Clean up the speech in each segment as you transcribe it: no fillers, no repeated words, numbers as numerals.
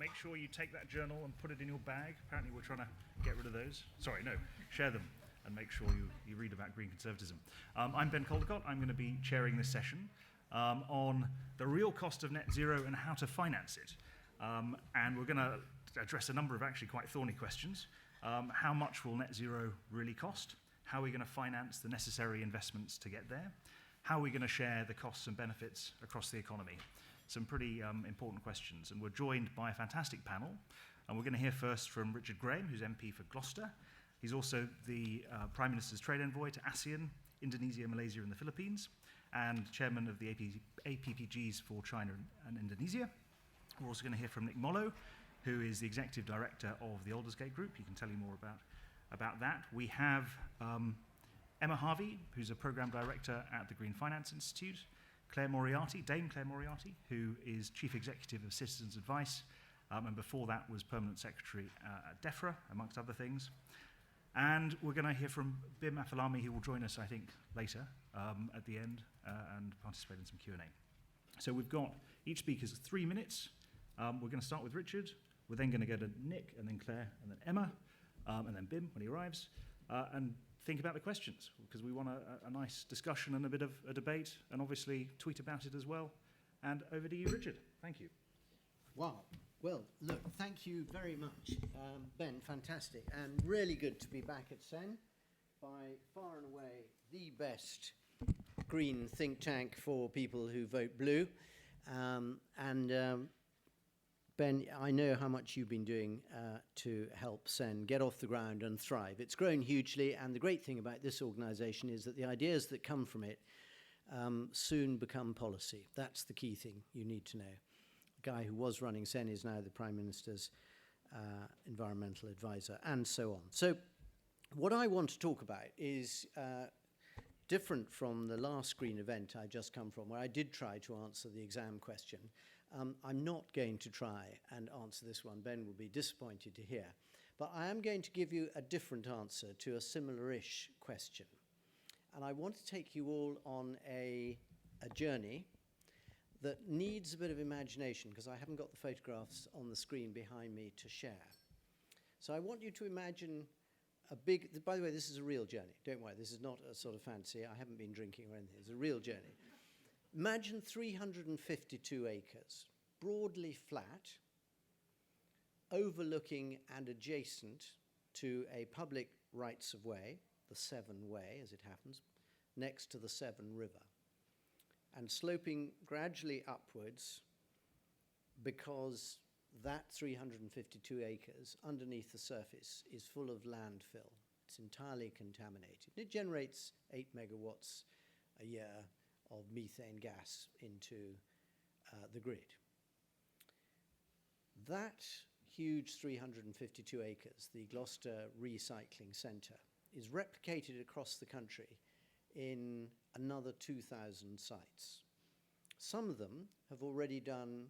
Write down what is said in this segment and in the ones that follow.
make sure you take that journal and put it in your bag. Apparently we're trying to get rid of those. Sorry, no, share them and make sure you read about green conservatism. I'm Ben Caldecott. I'm going to be chairing this session on the real cost of net zero and how to finance it. And we're going to address a number of actually quite thorny questions. How much will net zero really cost? How are we going to finance the necessary investments to get there? How are we going to share the costs and benefits across the economy? Some pretty important questions. And we're joined by a fantastic panel. And we're going to hear first from Richard Graham, who's MP for Gloucester. He's also the Prime Minister's Trade Envoy to ASEAN, Indonesia, Malaysia, and the Philippines, and Chairman of the APPGs for China and Indonesia. We're also going to hear from Nick Molho, who is the Executive Director of the Aldersgate Group. He can tell you more about that. We have Emma Harvey, who's a Programme Director at the Green Finance Institute, Clare Moriarty, Dame Clare Moriarty, who is Chief Executive of Citizens Advice, and before that was Permanent Secretary at DEFRA, amongst other things. And we're going to hear from Bim Afolami, who will join us, I think, later at the end and participate in some Q&A. So we've got each speaker's 3 minutes. We're going to start with Richard. We're then going to go to Nick, and then Claire, and then Emma, and then Bim when he arrives, and think about the questions, because we want a nice discussion and a bit of a debate, and obviously tweet about it as well. And over to you, Richard. Thank you. Wow. Well, look, thank you very much, Ben, fantastic, and really good to be back at CEN, by far and away the best green think tank for people who vote blue. Ben, I know how much you've been doing to help CEN get off the ground and thrive. It's grown hugely, and the great thing about this organisation is that the ideas that come from it soon become policy. That's the key thing you need to know. The guy who was running CEN is now the Prime Minister's environmental advisor, and so on. So what I want to talk about is different from the last green event I just come from, where I did try to answer the exam question. I'm not going to try and answer this one. Ben will be disappointed to hear. But I am going to give you a different answer to a similar-ish question. And I want to take you all on a journey that needs a bit of imagination, because I haven't got the photographs on the screen behind me to share. So I want you to imagine a big, by the way, this is a real journey. Don't worry, this is not a sort of fantasy. I haven't been drinking or anything. It's a real journey. Imagine 352 acres, broadly flat, overlooking and adjacent to a public rights-of-way, the Severn Way, as it happens, next to the Severn River, and sloping gradually upwards because that 352 acres underneath the surface is full of landfill. It's entirely contaminated. It generates 8 megawatts a year of methane gas into the grid. That huge 352 acres, the Gloucester Recycling Centre, is replicated across the country in another 2,000 sites. Some of them have already done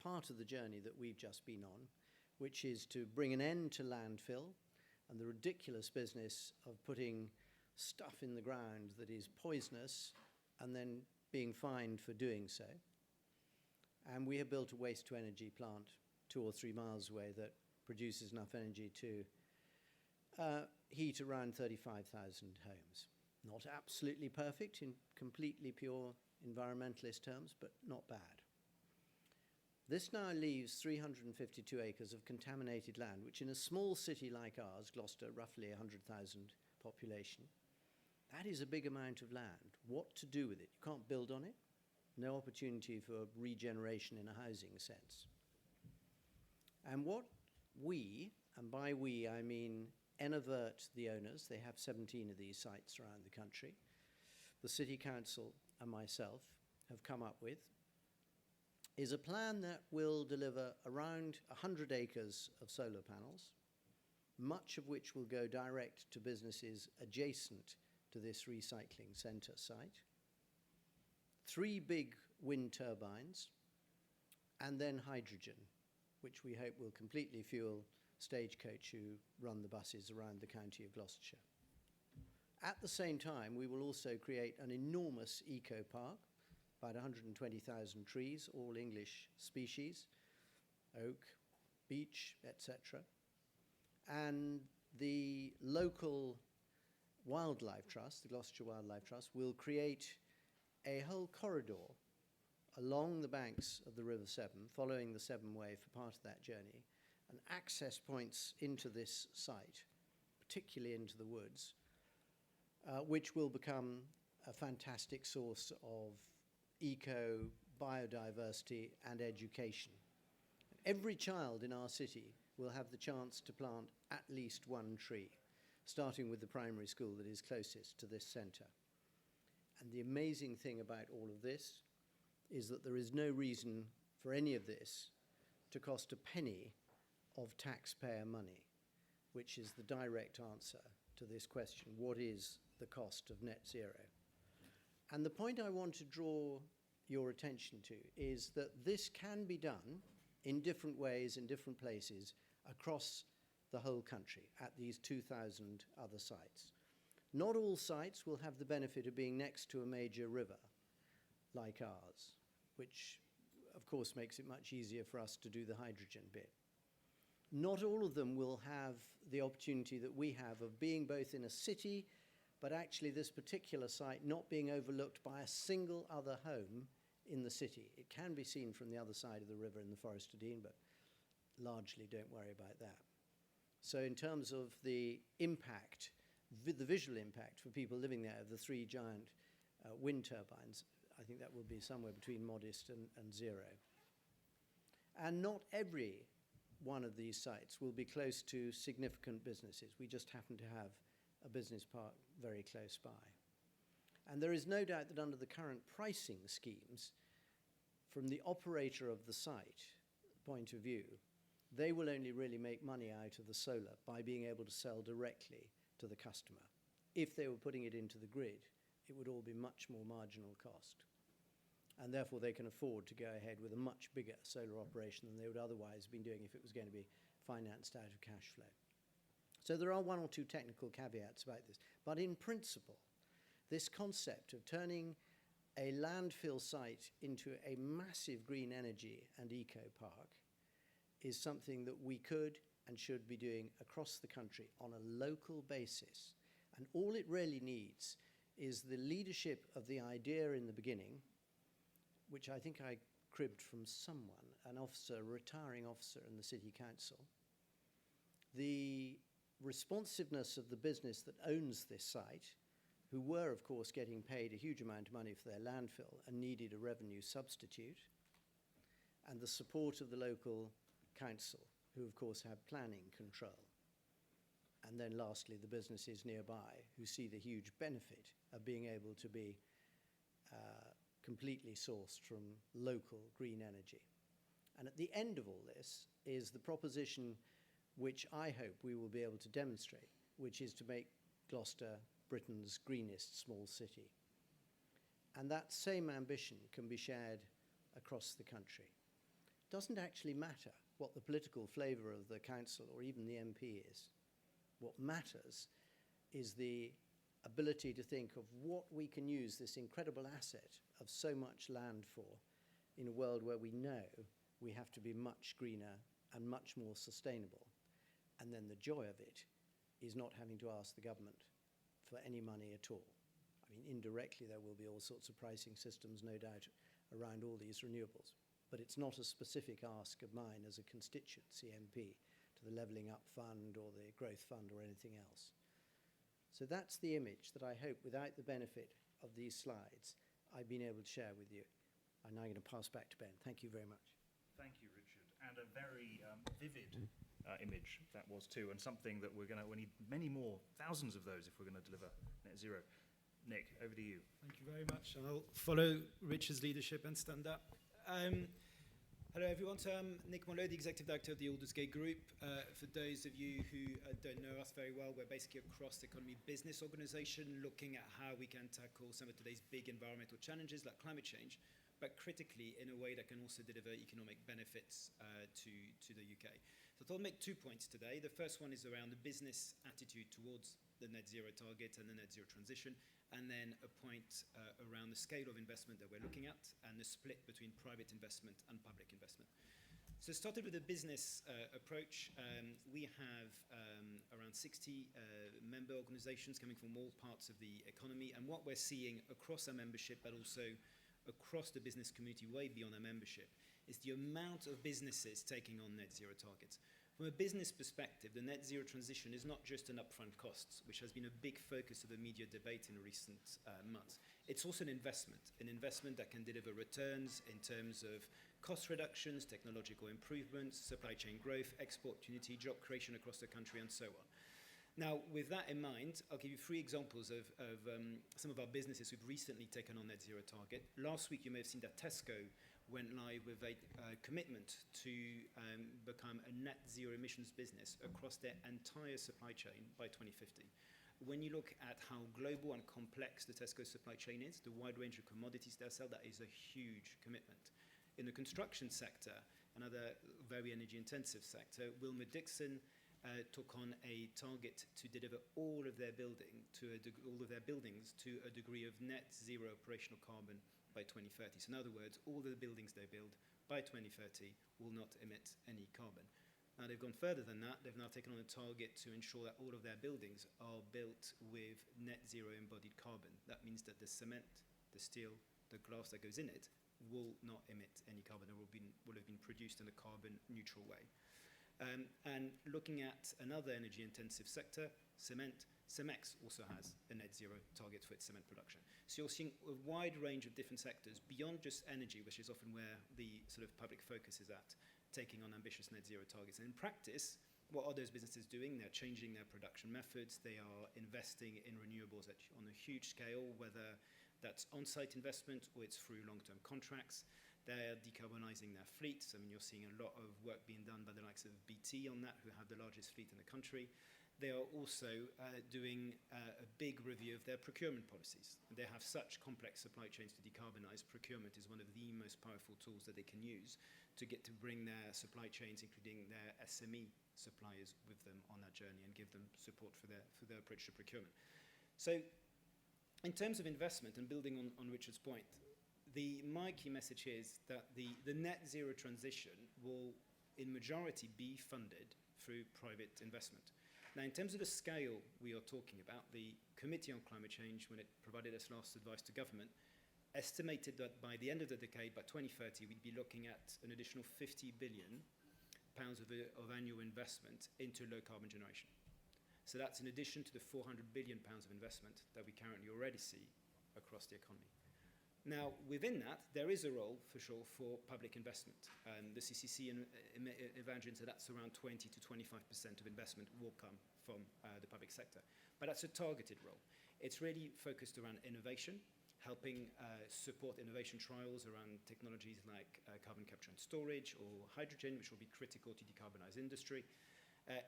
part of the journey that we've just been on, which is to bring an end to landfill and the ridiculous business of putting stuff in the ground that is poisonous and then being fined for doing so. And we have built a waste-to-energy plant 2 or 3 miles away that produces enough energy to heat around 35,000 homes. Not absolutely perfect in completely pure environmentalist terms, but not bad. This now leaves 352 acres of contaminated land, which in a small city like ours, Gloucester, roughly 100,000 population, that is a big amount of land. What to do with it? You can't build on it. No opportunity for regeneration in a housing sense. And what we, and by we I mean Envoy, the owners, they have 17 of these sites around the country, the City Council and myself have come up with, is a plan that will deliver around 100 acres of solar panels, much of which will go direct to businesses adjacent to this recycling centre site, 3 big wind turbines, and then hydrogen, which we hope will completely fuel Stagecoach who run the buses around the county of Gloucestershire. At the same time, we will also create an enormous eco-park, about 120,000 trees, all English species, oak, beach, etc. And the local wildlife trust, the Gloucestershire Wildlife Trust, will create a whole corridor along the banks of the River Severn, following the Severn Way for part of that journey, and access points into this site, particularly into the woods, which will become a fantastic source of eco, biodiversity and education. Every child in our city will have the chance to plant at least one tree, starting with the primary school that is closest to this centre. And the amazing thing about all of this is that there is no reason for any of this to cost a penny of taxpayer money, which is the direct answer to this question: what is the cost of net zero? And the point I want to draw your attention to is that this can be done in different ways in different places across the whole country at these 2,000 other sites. Not all sites will have the benefit of being next to a major river like ours, which of course makes it much easier for us to do the hydrogen bit. Not all of them will have the opportunity that we have of being both in a city, but actually this particular site not being overlooked by a single other home in the city. It can be seen from the other side of the river in the Forest of Dean, but largely don't worry about that. So in terms of the impact, the visual impact for people living there of the three giant wind turbines, I think that will be somewhere between modest and zero. And not every one of these sites will be close to significant businesses. We just happen to have a business park very close by. And there is no doubt that under the current pricing schemes, from the operator of the site point of view, they will only really make money out of the solar by being able to sell directly to the customer. If they were putting it into the grid, it would all be much more marginal cost. And therefore they can afford to go ahead with a much bigger solar operation than they would otherwise have been doing if it was going to be financed out of cash flow. So there are one or two technical caveats about this. But in principle, this concept of turning a landfill site into a massive green energy and eco park is something that we could and should be doing across the country on a local basis. And all it really needs is the leadership of the idea in the beginning, which I think I cribbed from someone, an officer, a retiring officer in the city council, the responsiveness of the business that owns this site, who were, of course, getting paid a huge amount of money for their landfill and needed a revenue substitute, and the support of the local council, who, of course, have planning control. And then lastly, the businesses nearby, who see the huge benefit of being able to be completely sourced from local green energy. And at the end of all this is the proposition which I hope we will be able to demonstrate, which is to make Gloucester Britain's greenest small city. And that same ambition can be shared across the country. It doesn't actually matter what the political flavour of the council or even the MP is. What matters is the ability to think of what we can use this incredible asset of so much land for in a world where we know we have to be much greener and much more sustainable. And then the joy of it is not having to ask the government for any money at all. I mean, indirectly there will be all sorts of pricing systems, no doubt, around all these renewables. But it's not a specific ask of mine as a constituency MP to the Levelling Up Fund or the Growth Fund or anything else. So that's the image that I hope, without the benefit of these slides, I've been able to share with you. I'm now going to pass back to Ben. Thank you very much. Thank you, Richard. And a very vivid image that was too, and something that we need many more, thousands of those if we're going to deliver net zero. Nick, over to you. Thank you very much. And I'll follow Richard's leadership and stand up. Hello everyone, so I'm Nick Molho, the Executive Director of the Aldersgate Group. For those of you who don't know us very well, we're basically a cross-economy business organisation looking at how we can tackle some of today's big environmental challenges like climate change, but critically in a way that can also deliver economic benefits to the UK. So I thought I'd make 2 points today. The first one is around the business attitude towards the net zero target and the net zero transition, and then a point around the scale of investment that we're looking at and the split between private investment and public investment. So started with a business approach. We have around 60 member organizations coming from all parts of the economy. And what we're seeing across our membership, but also across the business community way beyond our membership, is the amount of businesses taking on net zero targets. From a business perspective, the net zero transition is not just an upfront cost, which has been a big focus of the media debate in recent months. It's also an investment that can deliver returns in terms of cost reductions, technological improvements, supply chain growth, export opportunity, job creation across the country, and so on. Now, with that in mind, I'll give you 3 examples of some of our businesses who've recently taken on net zero target. Last week, you may have seen that Tesco went live with a commitment to become a net zero emissions business across their entire supply chain by 2050. When you look at how global and complex the Tesco supply chain is, the wide range of commodities they sell, that is a huge commitment. In the construction sector, another very energy intensive sector, Wilmer Dixon took on a target to deliver all of their buildings to a degree of net zero operational carbon by 2030. So in other words, all the buildings they build by 2030 will not emit any carbon. Now they've gone further than that. They've now taken on a target to ensure that all of their buildings are built with net zero embodied carbon. That means that the cement, the steel, the glass that goes in it will not emit any carbon. It will have been produced in a carbon neutral way. And looking at another energy intensive sector, cement, Cemex also has a net zero target for its cement production. So you're seeing a wide range of different sectors beyond just energy, which is often where the sort of public focus is at, taking on ambitious net zero targets. And in practice, what are those businesses doing? They're changing their production methods. They are investing in renewables on a huge scale, whether that's on-site investment or it's through long-term contracts. They're decarbonizing their fleets. I mean, you're seeing a lot of work being done by the likes of BT on that, who have the largest fleet in the country. They are also doing a big review of their procurement policies. They have such complex supply chains to decarbonize. Procurement is one of the most powerful tools that they can use to get to bring their supply chains, including their SME suppliers, with them on that journey and give them support for their approach to procurement. So in terms of investment and building on Richard's point, my key message is that the net zero transition will, in majority, be funded through private investment. Now, in terms of the scale we are talking about, the Committee on Climate Change, when it provided its last advice to government, estimated that by the end of the decade, by 2030, we'd be looking at an additional £50 billion of annual investment into low carbon generation. So that's in addition to the £400 billion of investment that we currently already see across the economy. Now, within that, there is a role, for sure, for public investment. The CCC imagines that that's around 20 to 25% of investment will come from the public sector. But that's a targeted role. It's really focused around innovation, helping support innovation trials around technologies like carbon capture and storage or hydrogen, which will be critical to decarbonize industry.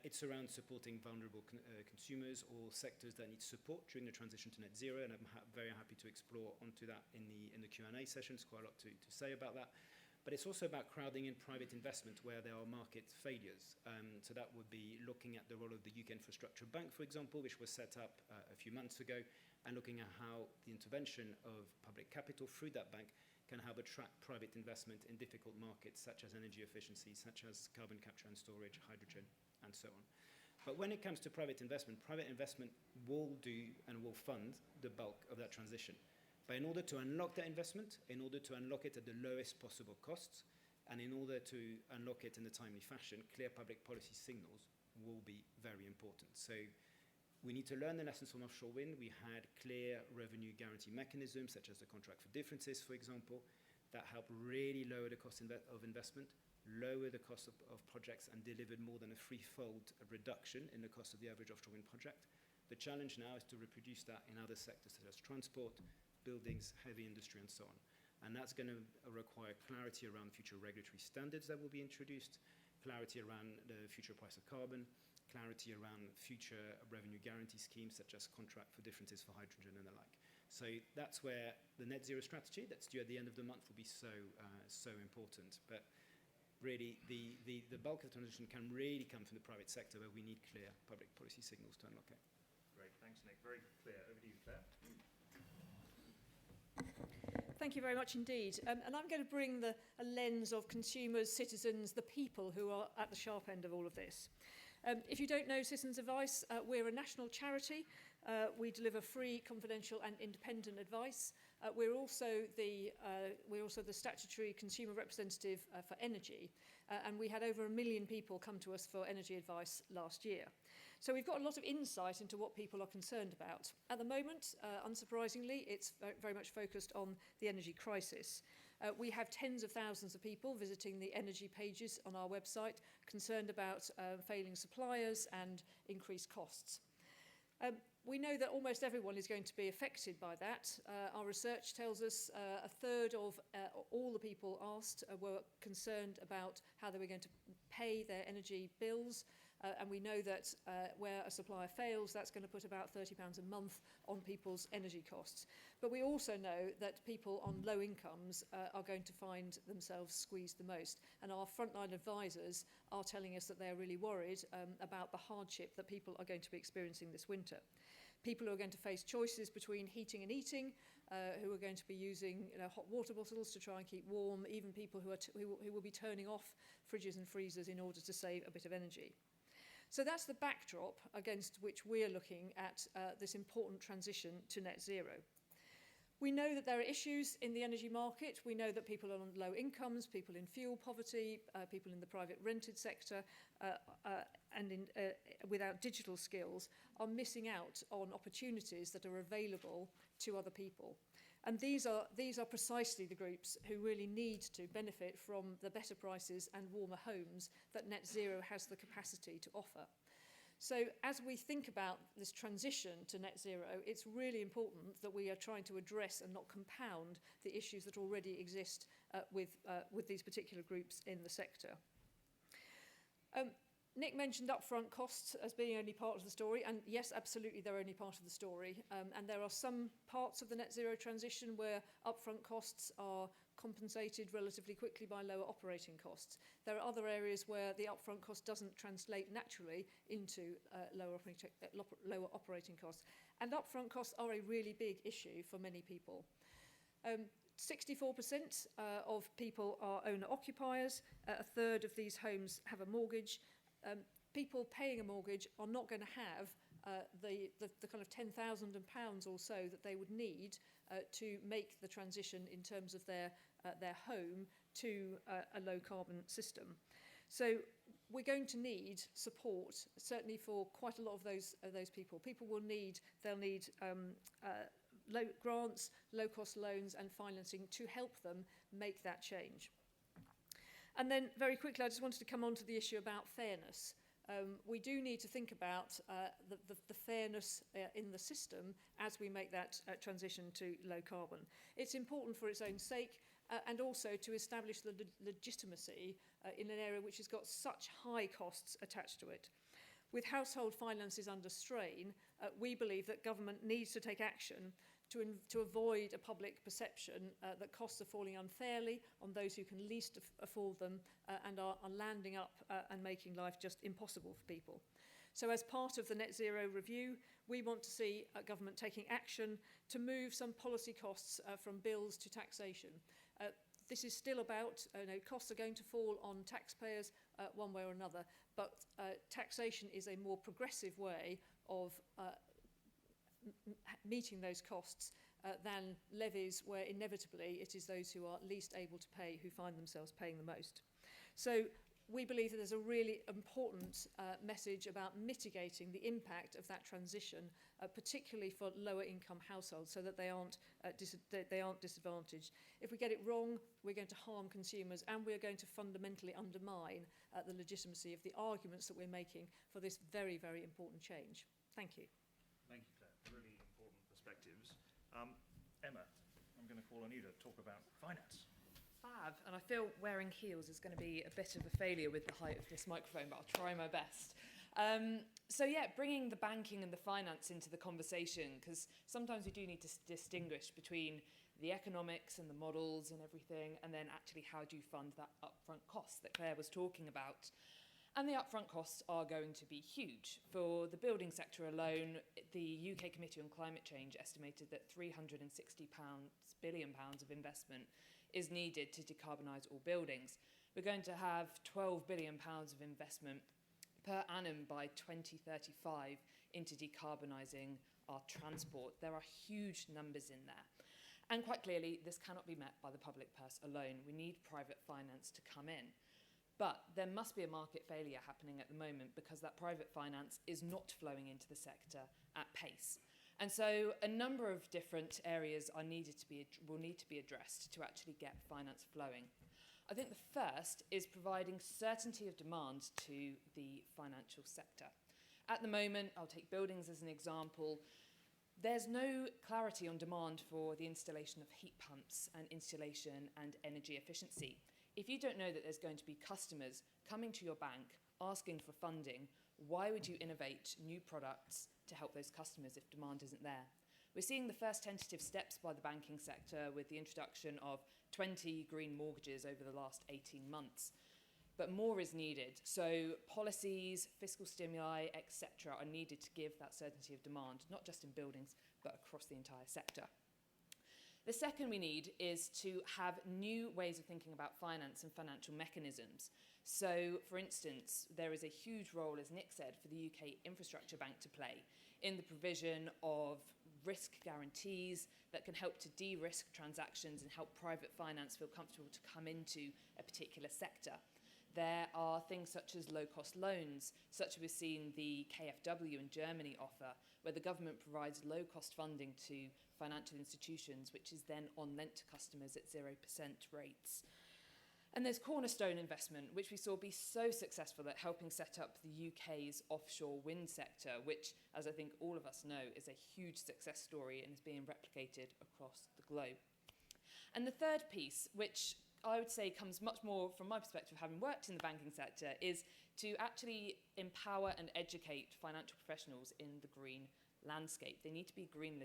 It's around supporting vulnerable consumers or sectors that need support during the transition to net zero, and I'm very happy to explore onto that in the Q&A sessions. Quite a lot to say about that. But it's also about crowding in private investment where there are market failures. So that would be looking at the role of the UK Infrastructure Bank, for example, which was set up a few months ago, and looking at how the intervention of public capital through that bank can help attract private investment in difficult markets such as energy efficiency, such as carbon capture and storage, hydrogen, and so on. But when it comes to private investment will do and will fund the bulk of that transition. But in order to unlock that investment, in order to unlock it at the lowest possible costs, and in order to unlock it in a timely fashion, clear public policy signals will be very important. So we need to learn the lessons from offshore wind. We had clear revenue guarantee mechanisms, such as the contract for differences, for example, that help really lower the cost of investment, lower the cost of projects, and delivered more than a threefold reduction in the cost of the average offshore wind project. The challenge now is to reproduce that in other sectors such as transport, buildings, heavy industry, and so on. And that's going to require clarity around future regulatory standards that will be introduced, clarity around the future price of carbon, clarity around future revenue guarantee schemes such as contract for differences for hydrogen and the like. So that's where the net zero strategy that's due at the end of the month will be so important. But really, the bulk of the transition can really come from the private sector, where we need clear public policy signals to unlock it. Great, thanks, Nick. Very clear. Over to you, Clare. Thank you very much indeed. And I'm going to bring a lens of consumers, citizens, the people who are at the sharp end of all of this. If you don't know Citizens Advice, we're a national charity. We deliver free, confidential and independent advice. We're also the statutory consumer representative for energy. And we had over 1 million people come to us for energy advice last year. So we've got a lot of insight into what people are concerned about. At the moment, unsurprisingly, it's very much focused on the energy crisis. We have tens of thousands of people visiting the energy pages on our website, concerned about failing suppliers and increased costs. We know that almost everyone is going to be affected by that. Our research tells us a third of all the people asked were concerned about how they were going to pay their energy bills. And we know that where a supplier fails, that's going to put about £30 a month on people's energy costs. But we also know that people on low incomes are going to find themselves squeezed the most. And our frontline advisors are telling us that they're really worried about the hardship that people are going to be experiencing this winter. People who are going to face choices between heating and eating, who are going to be using hot water bottles to try and keep warm, even people who will be turning off fridges and freezers in order to save a bit of energy. So that's the backdrop against which we're looking at this important transition to net zero. We know that there are issues in the energy market. We know that people on low incomes, people in fuel poverty, people in the private rented sector, without digital skills are missing out on opportunities that are available to other people. And these are precisely the groups who really need to benefit from the better prices and warmer homes that net zero has the capacity to offer. So as we think about this transition to net zero, it's really important that we are trying to address and not compound the issues that already exist with these particular groups in the sector. Nick mentioned upfront costs as being only part of the story, and yes, absolutely, they're only part of the story. And there are some parts of the net zero transition where upfront costs are compensated relatively quickly by lower operating costs. There are other areas where the upfront cost doesn't translate naturally into lower operating costs. And upfront costs are a really big issue for many people. 64% of people are owner-occupiers. A third of these homes have a mortgage. People paying a mortgage are not going to have the kind of £10,000 or so that they would need to make the transition in terms of their home to a low carbon system. So we're going to need support, certainly for quite a lot of those people. They'll need low grants, low cost loans and financing to help them make that change. And then very quickly, I just wanted to come on to the issue about fairness. We do need to think about the fairness in the system as we make that transition to low carbon. It's important for its own sake and also to establish the legitimacy in an area which has got such high costs attached to it. With household finances under strain, we believe that government needs to take action to avoid a public perception that costs are falling unfairly on those who can least afford them and are landing up and making life just impossible for people. So as part of the net zero review, we want to see government taking action to move some policy costs from bills to taxation. This is still about, costs are going to fall on taxpayers one way or another, but taxation is a more progressive way of meeting those costs than levies where inevitably it is those who are least able to pay who find themselves paying the most. So we believe that there's a really important message about mitigating the impact of that transition, particularly for lower income households, so that they aren't disadvantaged. If we get it wrong, we're going to harm consumers and we're going to fundamentally undermine the legitimacy of the arguments that we're making for this very, very important change. Thank you. Thank you, Claire. Really important perspectives. Emma, I'm going to call on you to talk about finance. Fab, and I feel wearing heels is going to be a bit of a failure with the height of this microphone, but I'll try my best. So yeah, bringing the banking and the finance into the conversation, because sometimes we do need to distinguish between the economics and the models and everything, and then actually how do you fund that upfront cost that Claire was talking about. And the upfront costs are going to be huge. For the building sector alone, the UK Committee on Climate Change estimated that £360 billion of investment is needed to decarbonise all buildings. We're going to have £12 billion of investment per annum by 2035 into decarbonising our transport. There are huge numbers in there. And quite clearly, this cannot be met by the public purse alone. We need private finance to come in. But there must be a market failure happening at the moment because that private finance is not flowing into the sector at pace. And so a number of different areas will need to be addressed to actually get finance flowing. I think the first is providing certainty of demand to the financial sector. At the moment, I'll take buildings as an example, there's no clarity on demand for the installation of heat pumps and installation and energy efficiency. If you don't know that there's going to be customers coming to your bank asking for funding, why would you innovate new products to help those customers if demand isn't there? We're seeing the first tentative steps by the banking sector with the introduction of 20 green mortgages over the last 18 months. But more is needed. So policies, fiscal stimuli, etc. are needed to give that certainty of demand, not just in buildings, but across the entire sector. The second we need is to have new ways of thinking about finance and financial mechanisms. So, for instance, there is a huge role, as Nick said, for the UK Infrastructure Bank to play in the provision of risk guarantees that can help to de-risk transactions and help private finance feel comfortable to come into a particular sector. There are things such as low-cost loans, such as we've seen the KfW in Germany offer, where the government provides low-cost funding to financial institutions, which is then on-lent to customers at 0% rates. And there's cornerstone investment, which we saw be so successful at helping set up the UK's offshore wind sector, which, as I think all of us know, is a huge success story and is being replicated across the globe. And the third piece, which I would say comes much more from my perspective, having worked in the banking sector, is to actually empower and educate financial professionals in the green landscape. They need to be green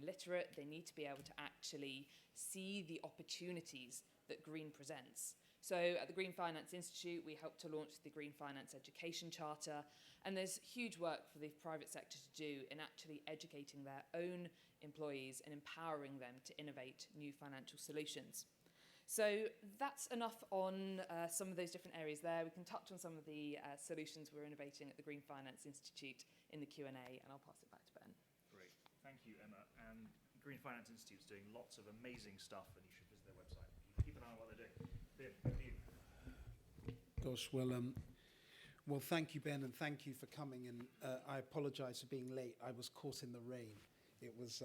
literate. They need to be able to actually see the opportunities that green presents. So at the Green Finance Institute, we helped to launch the Green Finance Education Charter, and there's huge work for the private sector to do in actually educating their own employees and empowering them to innovate new financial solutions. So that's enough on some of those different areas there. We can touch on some of the solutions we're innovating at the Green Finance Institute in the Q&A, and I'll pass it back to Ben. Great. Thank you, Emma. And Green Finance Institute's doing lots of amazing stuff, and you should visit their website. Keep an eye on what they're doing. Bim, over to you. Gosh, well, thank you, Ben, and thank you for coming. And I apologise for being late. I was caught in the rain. It was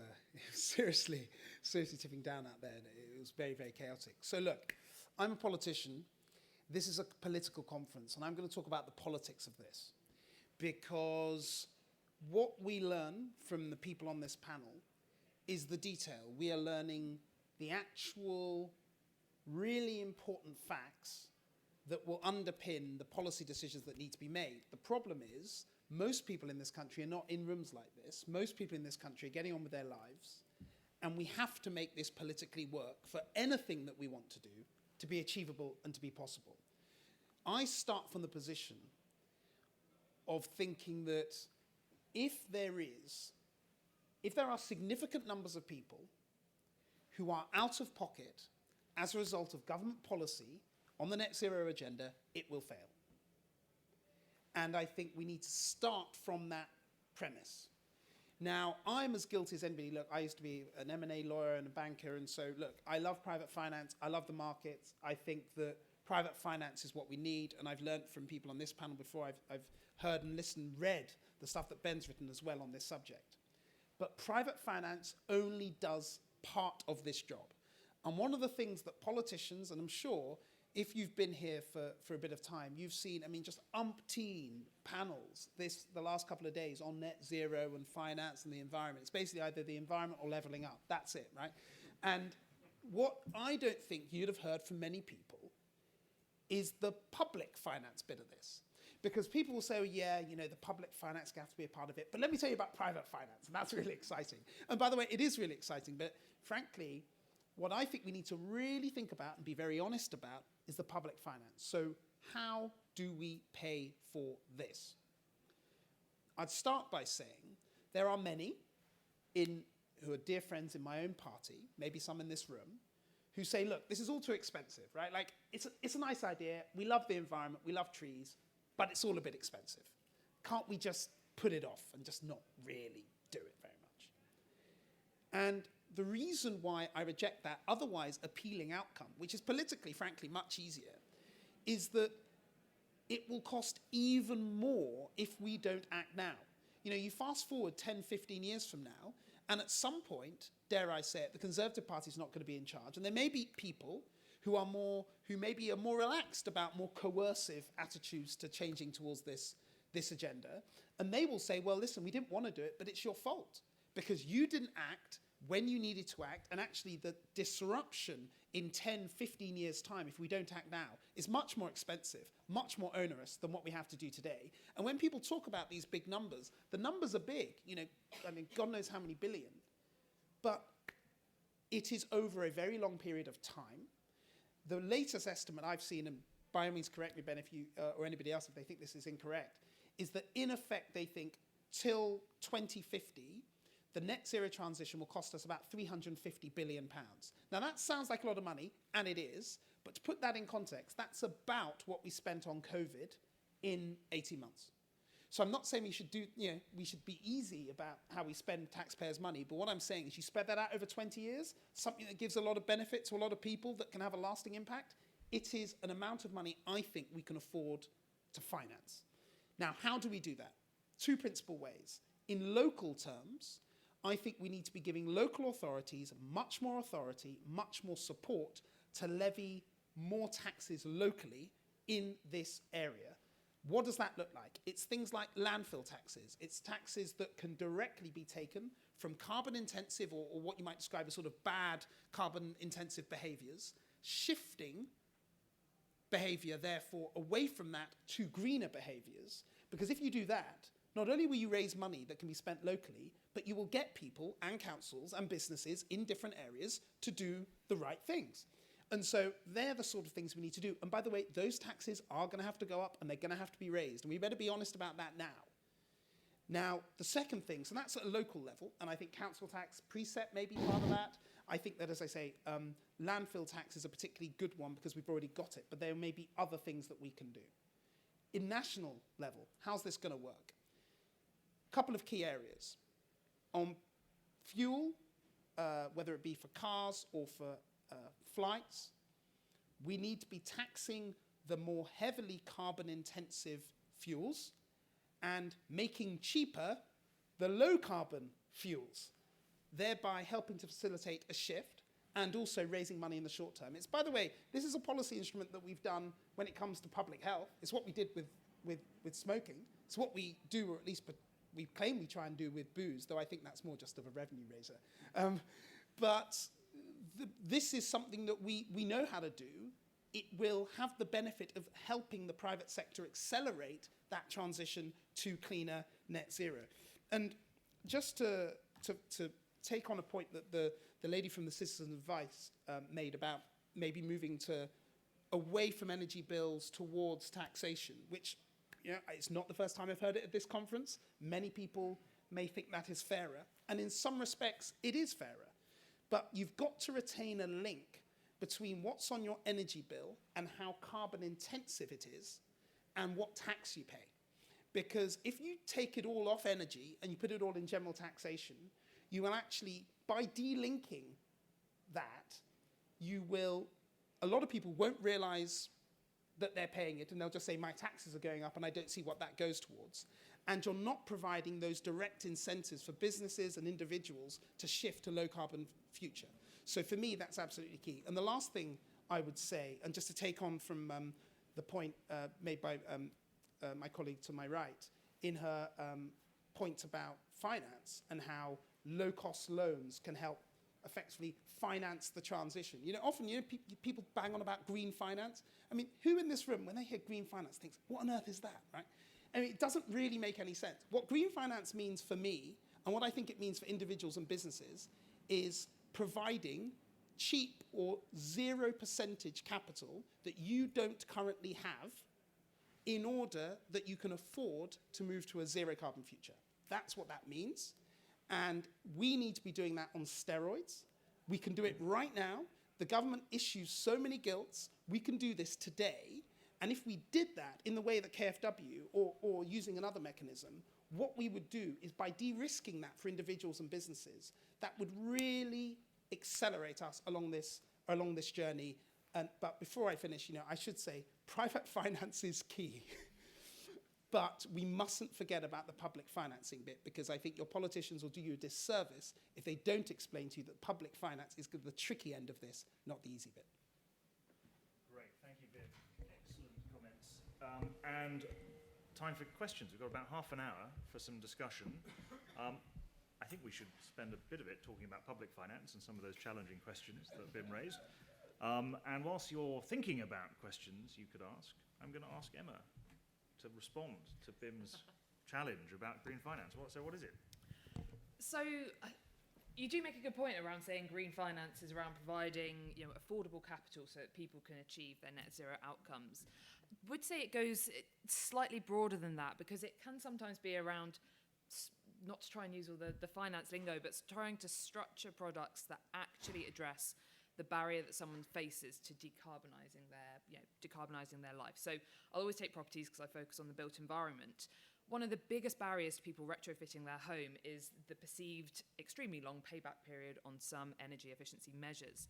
seriously tipping down out there. And it was very, very chaotic. So look, I'm a politician. This is a political conference, and I'm going to talk about the politics of this. Because what we learn from the people on this panel is the detail. We are learning the actual really important facts that will underpin the policy decisions that need to be made. The problem is, most people in this country are not in rooms like this. Most people in this country are getting on with their lives, and we have to make this politically work for anything that we want to do to be achievable and to be possible. I start from the position of thinking that if there are significant numbers of people who are out of pocket as a result of government policy on the net zero agenda, it will fail. And I think we need to start from that premise. Now, I'm as guilty as anybody. Look, I used to be an M&A lawyer and a banker, and so, look, I love private finance. I love the markets. I think that private finance is what we need, and I've learned from people on this panel before. I've heard and listened, read the stuff that Ben's written as well on this subject. But private finance only does part of this job. And one of the things that politicians, and I'm sure if you've been here for a bit of time, you've seen, just umpteen panels the last couple of days on net zero and finance and the environment. It's basically either the environment or levelling up. That's it, right? And what I don't think you'd have heard from many people is the public finance bit of this. Because people will say, oh, yeah, the public finance has to be a part of it. But let me tell you about private finance, and that's really exciting. And by the way, it is really exciting, but frankly, What I think we need to really think about and be very honest about is the public finance. So how do we pay for this? I'd start by saying there are many who are dear friends in my own party, maybe some in this room, who say, look, this is all too expensive, right? Like, it's a nice idea. We love the environment. We love trees. But it's all a bit expensive. Can't we just put it off and just not really do it very much? And the reason why I reject that otherwise appealing outcome, which is politically, frankly, much easier, is that it will cost even more if we don't act now. You know, you fast forward 10, 15 years from now, and at some point, dare I say it, the Conservative Party is not going to be in charge, and there may be people who maybe are more relaxed about more coercive attitudes to changing towards this agenda, and they will say, well, listen, we didn't want to do it, but it's your fault, because you didn't act when you needed to act, and actually the disruption in 10, 15 years' time, if we don't act now, is much more expensive, much more onerous than what we have to do today. And when people talk about these big numbers, the numbers are big, you know, I mean, God knows how many billion, but it is over a very long period of time. The latest estimate I've seen, and by all means correct me, Ben, if you, or anybody else, if they think this is incorrect, is that in effect they think till 2050, the net zero transition will cost us about £350 billion. Now that sounds like a lot of money, and it is, but to put that in context, that's about what we spent on COVID in 18 months. So I'm not saying we should we should be easy about how we spend taxpayers' money, but what I'm saying is you spread that out over 20 years, something that gives a lot of benefit to a lot of people that can have a lasting impact, it is an amount of money I think we can afford to finance. Now, how do we do that? Two principal ways. In local terms, I think we need to be giving local authorities much more authority, much more support to levy more taxes locally in this area. What does that look like? It's things like landfill taxes. It's taxes that can directly be taken from carbon-intensive or what you might describe as sort of bad carbon-intensive behaviours, shifting behaviour, therefore, away from that to greener behaviours. Because if you do that, not only will you raise money that can be spent locally, but you will get people and councils and businesses in different areas to do the right things. And so they're the sort of things we need to do. And by the way, those taxes are going to have to go up and they're going to have to be raised. And we better be honest about that now. Now, the second thing, so that's at a local level, and I think council tax precept may be part of that. I think that, as I say, landfill tax is a particularly good one because we've already got it, but there may be other things that we can do. In national level, how's this going to work? A couple of key areas. On fuel, whether it be for cars or for flights, we need to be taxing the more heavily carbon-intensive fuels and making cheaper the low-carbon fuels, thereby helping to facilitate a shift and also raising money in the short term. It's, by the way, this is a policy instrument that we've done when it comes to public health. It's what we did with smoking. It's what we do, or at least we claim we try and do with booze, though I think that's more just of a revenue raiser. This is something that we know how to do. It will have the benefit of helping the private sector accelerate that transition to cleaner net zero. And just to take on a point that the lady from the Citizens Advice made about maybe moving away from energy bills towards taxation, which, you know, it's not the first time I've heard it at this conference. Many people may think that is fairer, and in some respects it is fairer. But you've got to retain a link between what's on your energy bill and how carbon intensive it is and what tax you pay. Because if you take it all off energy and you put it all in general taxation, you will actually, by delinking that, a lot of people won't realize that they're paying it, and they'll just say, my taxes are going up and I don't see what that goes towards. And you're not providing those direct incentives for businesses and individuals to shift to low carbon future. So for me, that's absolutely key. And the last thing I would say, and just to take on from the point made by my colleague to my right, in her point about finance and how low-cost loans can help effectively finance the transition. You know, often people bang on about green finance. I mean, who in this room, when they hear green finance, thinks, what on earth is that, right? I mean, it doesn't really make any sense. What green finance means for me, and what I think it means for individuals and businesses, is providing cheap or 0% capital that you don't currently have in order that you can afford to move to a zero carbon future. That's what that means. And we need to be doing that on steroids. We can do it right now. The government issues so many gilts. We can do this today. And if we did that in the way that KfW or using another mechanism, what we would do is by de-risking that for individuals and businesses, that would really accelerate us along this journey. But before I finish, I should say private finance is key. But we mustn't forget about the public financing bit, because I think your politicians will do you a disservice if they don't explain to you that public finance is the tricky end of this, not the easy bit. Great, thank you, Bim. Excellent comments. And time for questions. We've got about half an hour for some discussion. I think we should spend a bit of it talking about public finance and some of those challenging questions that Bim raised. And whilst you're thinking about questions you could ask, I'm going to ask Emma to respond to Bim's challenge about green finance. So what is it? So you do make a good point around saying green finance is around providing affordable capital so that people can achieve their net zero outcomes. I would say it goes slightly broader than that, because it can sometimes be around, not to try and use all the finance lingo, but trying to structure products that actually address the barrier that someone faces to decarbonising their life. So I'll always take properties because I focus on the built environment. One of the biggest barriers to people retrofitting their home is the perceived extremely long payback period on some energy efficiency measures.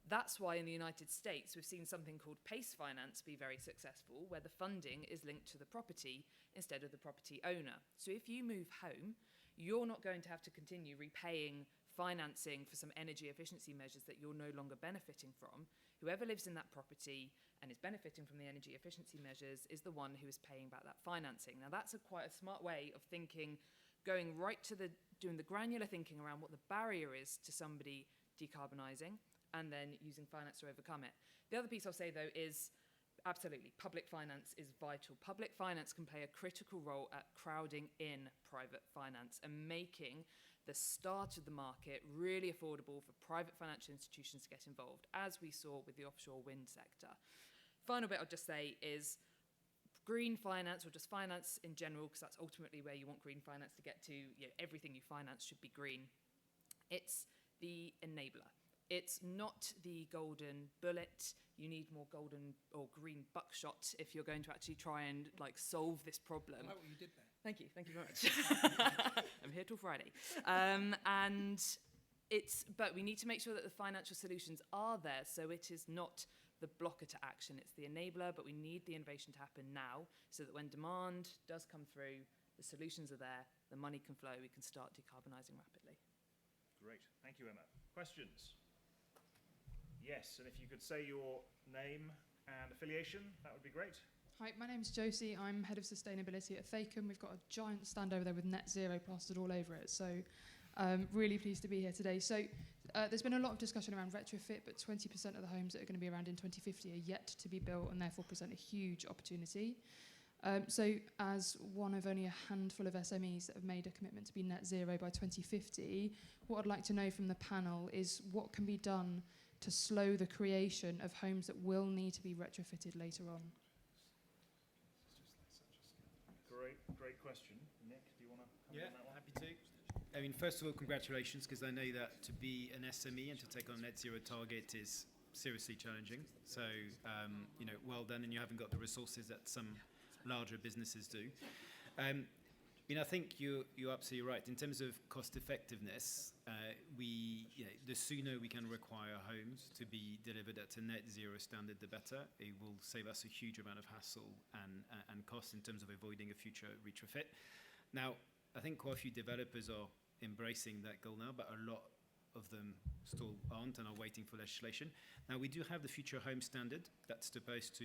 That's why in the United States we've seen something called PACE finance be very successful, where the funding is linked to the property instead of the property owner. So if you move home, you're not going to have to continue repaying financing for some energy efficiency measures that you're no longer benefiting from. Whoever lives in that property and is benefiting from the energy efficiency measures is the one who is paying back that financing. Now that's quite a smart way of thinking, going right to doing the granular thinking around what the barrier is to somebody decarbonising, and then using finance to overcome it. The other piece I'll say though is absolutely, public finance is vital. Public finance can play a critical role at crowding in private finance and making the start of the market really affordable for private financial institutions to get involved, as we saw with the offshore wind sector. Final bit I'll just say is green finance, or just finance in general, because that's ultimately where you want green finance to get to. Everything you finance should be green. It's the enabler. It's not the golden bullet. You need more golden or green buckshot if you're going to actually try and solve this problem. I like what you did there. Thank you very much. I'm here till Friday. But we need to make sure that the financial solutions are there, so it is not the blocker to action, it's the enabler, but we need the innovation to happen now, so that when demand does come through, the solutions are there, the money can flow, we can start decarbonising rapidly. Great, thank you, Emma. Questions? Yes, and if you could say your name and affiliation, that would be great. Hi, my name's Josie. I'm Head of Sustainability at Facom. We've got a giant stand over there with net zero plastered all over it. So really pleased to be here today. So there's been a lot of discussion around retrofit, but 20% of the homes that are going to be around in 2050 are yet to be built and therefore present a huge opportunity. So as one of only a handful of SMEs that have made a commitment to be net zero by 2050, what I'd like to know from the panel is what can be done to slow the creation of homes that will need to be retrofitted later on. Great question. Nick, do you want to comment on that one? Happy to. I mean, first of all, congratulations, because I know that to be an SME and to take on net zero target is seriously challenging. So, well done, and you haven't got the resources that some larger businesses do. I think you're absolutely right. In terms of cost effectiveness, the sooner we can require homes to be delivered at a net zero standard, the better. It will save us a huge amount of hassle and cost in terms of avoiding a future retrofit. Now, I think quite a few developers are embracing that goal now, but a lot of them still aren't and are waiting for legislation. Now, we do have the Future Home Standard that's supposed to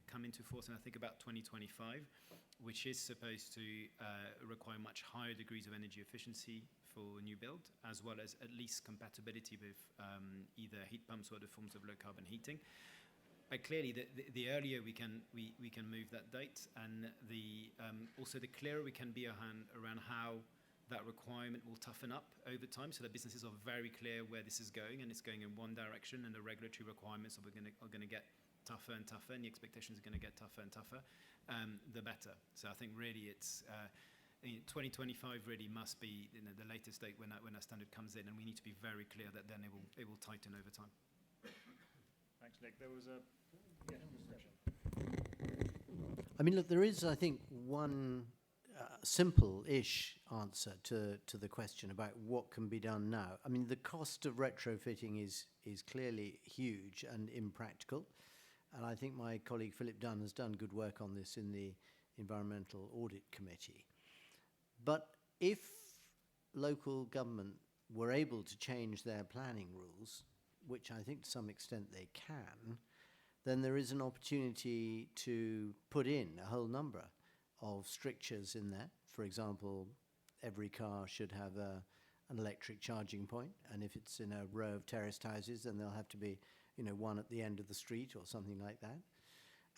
come into force in, I think, about 2025, which is supposed to require much higher degrees of energy efficiency for new build, as well as at least compatibility with either heat pumps or other forms of low carbon heating. Clearly, the earlier we can move that date, and also the clearer we can be around how that requirement will toughen up over time, so that businesses are very clear where this is going, and it's going in one direction, and the regulatory requirements are going to get tougher and tougher, and the expectations are going to get tougher and tougher, the better. So I think really it's 2025 really must be the latest date when that standard comes in, and we need to be very clear that then it will tighten over time. Thanks, Nick. There was a... Yeah, I mean, look, there is, I think, one simple-ish answer to the question about what can be done now. I mean, the cost of retrofitting is clearly huge and impractical, and I think my colleague Philip Dunn has done good work on this in the Environmental Audit Committee. But if local government were able to change their planning rules, which I think to some extent they can, then there is an opportunity to put in a whole number of strictures in there. For example, every car should have an electric charging point, and if it's in a row of terraced houses, then there'll have to be, one at the end of the street or something like that.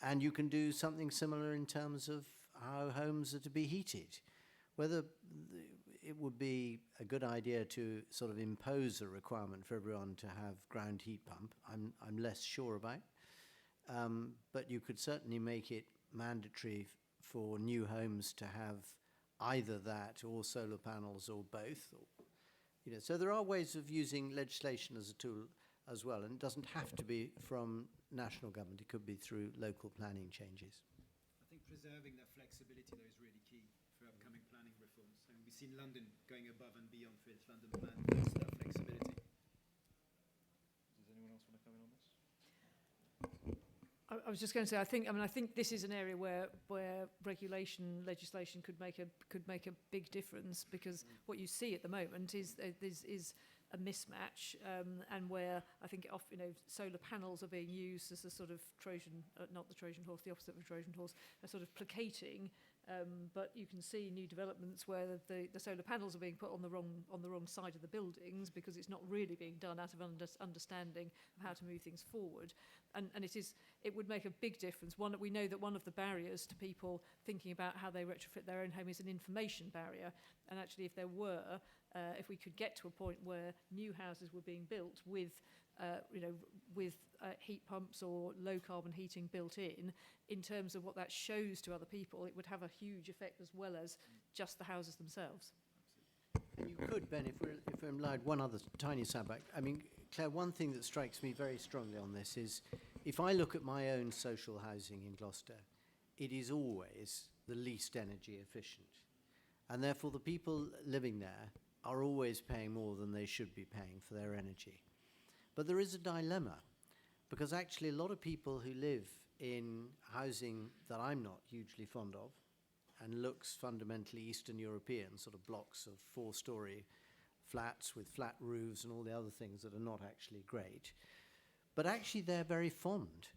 And you can do something similar in terms of how homes are to be heated. Whether it would be a good idea to sort of impose a requirement for everyone to have ground heat pump, I'm less sure about. But you could certainly make it mandatory for new homes to have either that or solar panels or both. So there are ways of using legislation as a tool as well, and it doesn't have to be from national government. It could be through local planning changes. I think preserving that flexibility, though, is really key for upcoming planning reforms. And we've seen London going above and beyond for its London plan. That's that flexibility. Does anyone else want to come in on this? I was just going to say, I think this is an area where legislation could make a big difference, because what you see at the moment is a mismatch, and where I think solar panels are being used as a sort of Trojan, not the Trojan horse, the opposite of a Trojan horse, a sort of placating. But you can see new developments where the solar panels are being put on the wrong side of the buildings, because it's not really being done out of understanding of how to move things forward, and it would make a big difference. We know that one of the barriers to people thinking about how they retrofit their own home is an information barrier, and actually if we could get to a point where new houses were being built with heat pumps or low carbon heating built in terms of what that shows to other people, it would have a huge effect as well as just the houses themselves. And you could, Ben, if we're allowed one other tiny soundbite. I mean, Claire, one thing that strikes me very strongly on this is, if I look at my own social housing in Gloucester, it is always the least energy efficient. And therefore the people living there are always paying more than they should be paying for their energy. But there is a dilemma, because actually a lot of people who live in housing that I'm not hugely fond of, and looks fundamentally Eastern European, sort of blocks of 4-story flats with flat roofs and all the other things that are not actually great, but actually they're very fond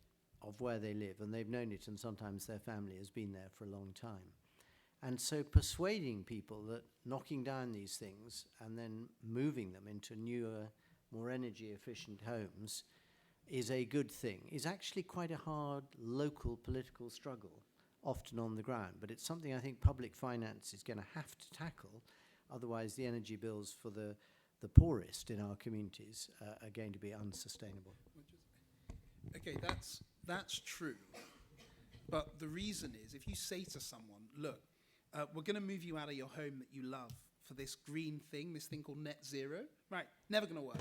of where they live, and they've known it, and sometimes their family has been there for a long time. And so persuading people that knocking down these things and then moving them into newer, more energy efficient homes is a good thing is actually quite a hard local political struggle, often on the ground. But it's something I think public finance is going to have to tackle. Otherwise, the energy bills for the poorest in our communities are going to be unsustainable. Okay, that's true. But the reason is, if you say to someone, look, we're going to move you out of your home that you love for this green thing, this thing called net zero, right, never going to work.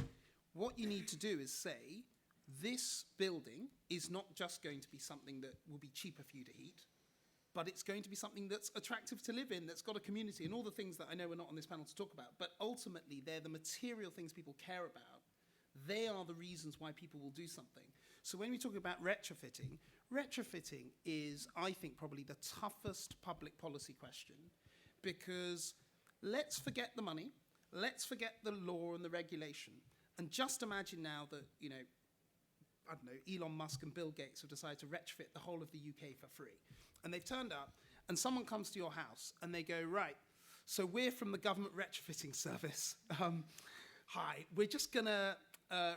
What you need to do is say, this building is not just going to be something that will be cheaper for you to heat, but it's going to be something that's attractive to live in, that's got a community, and all the things that I know we're not on this panel to talk about. But ultimately, they're the material things people care about. They are the reasons why people will do something. So when we talk about retrofitting is, I think, probably the toughest public policy question, because let's forget the money, let's forget the law and the regulation, and just imagine now that, I don't know, Elon Musk and Bill Gates have decided to retrofit the whole of the UK for free. And they've turned up, and someone comes to your house, and they go, right, so we're from the government retrofitting service. Hi, we're just going to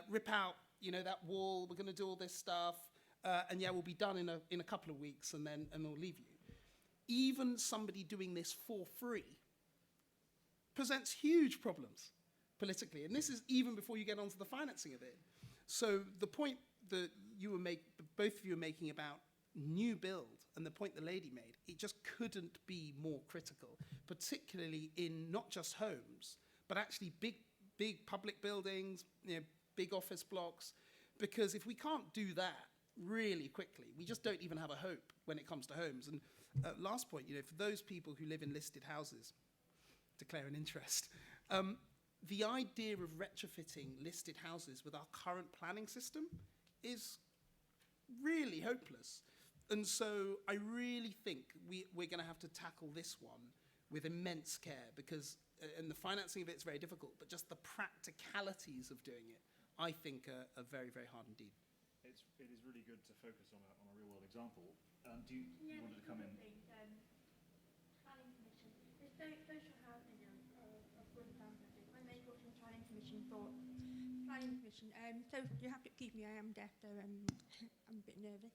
rip out, that wall, we're going to do all this stuff, and yeah, we'll be done in a couple of weeks, and we'll leave you. Even somebody doing this for free presents huge problems politically. And this is even before you get onto the financing of it. So the point that both of you are making about new build and the point the lady made, it just couldn't be more critical, particularly in not just homes, but actually big public buildings, big office blocks, because if we can't do that really quickly, we just don't even have a hope when it comes to homes. And last point, for those people who live in listed houses, declare an interest. The idea of retrofitting listed houses with our current planning system is really hopeless. And so I really think we're going to have to tackle this one with immense care, because and the financing of it is very difficult, but just the practicalities of doing it, I think, are very, very hard indeed. It is really good to focus on a real-world example. Do you wanted to come in? Planning Commission. There's social housing of good example. I made what in Planning Commission for Planning Commission. So you have to keep me. I am deaf, so I'm a bit nervous.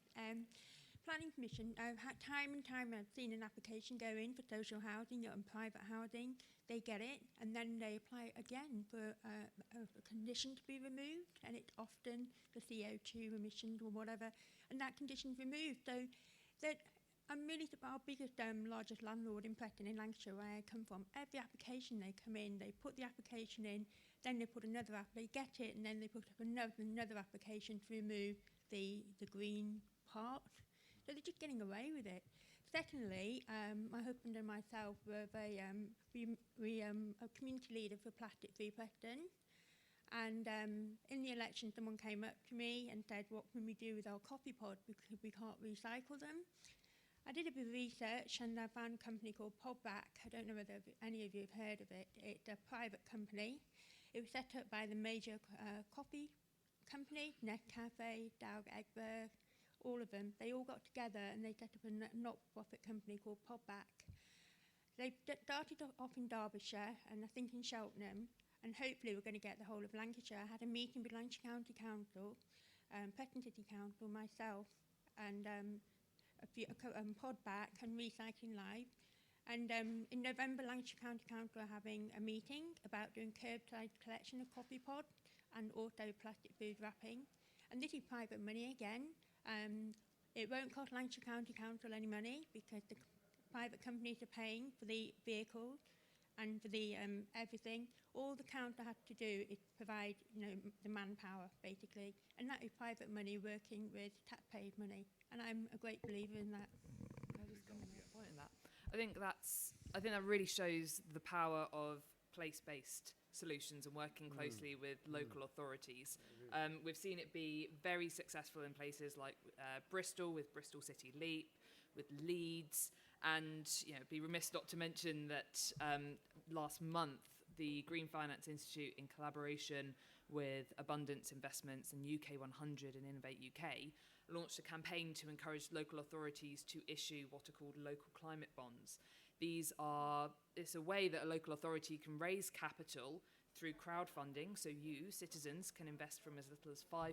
Planning Commission. I've had time and time I've seen an application go in for social housing and private housing. They get it, and then they apply again for a condition to be removed, and it's often the CO2 emissions or whatever, and that condition's removed. So that I'm really our biggest, largest landlord in Preston in Lancashire, where I come from. Every application they come in, they put the application in, then they put another they get it, and then they put up another application to remove the green part. So they're just getting away with it. Secondly, my husband and myself were a community leader for Plastic Free Preston. And in the election, someone came up to me and said, what can we do with our coffee pod because we can't recycle them? I did a bit of research and I found a company called Podback. I don't know whether any of you have heard of it. It's a private company. It was set up by the major coffee company, Nescafe, Dow Egberg, all of them. They all got together and they set up a not-for-profit company called Podback. They started off in Derbyshire and I think in Cheltenham, and hopefully we're going to get the whole of Lancashire. I had a meeting with Lancashire County Council, Preston City Council, myself, and Podback and Recycling Live. And in November, Lancashire County Council are having a meeting about doing curbside collection of coffee pods and also plastic food wrapping. And this is private money again. It won't cost Lancashire County Council any money because the private companies are paying for the vehicles and for the everything. All the council has to do is provide, the manpower basically, and that is private money working with taxpayers' money. And I'm a great believer in that. Can I just come in on point in that? I think that really shows the power of place-based solutions and working closely with local authorities. We've seen it be very successful in places like Bristol, with Bristol City Leap, with Leeds, and be remiss not to mention that last month the Green Finance Institute, in collaboration with Abundance Investments and UK 100 and Innovate UK, launched a campaign to encourage local authorities to issue what are called local climate bonds. It's a way that a local authority can raise capital through crowdfunding, so you, citizens, can invest from as little as £5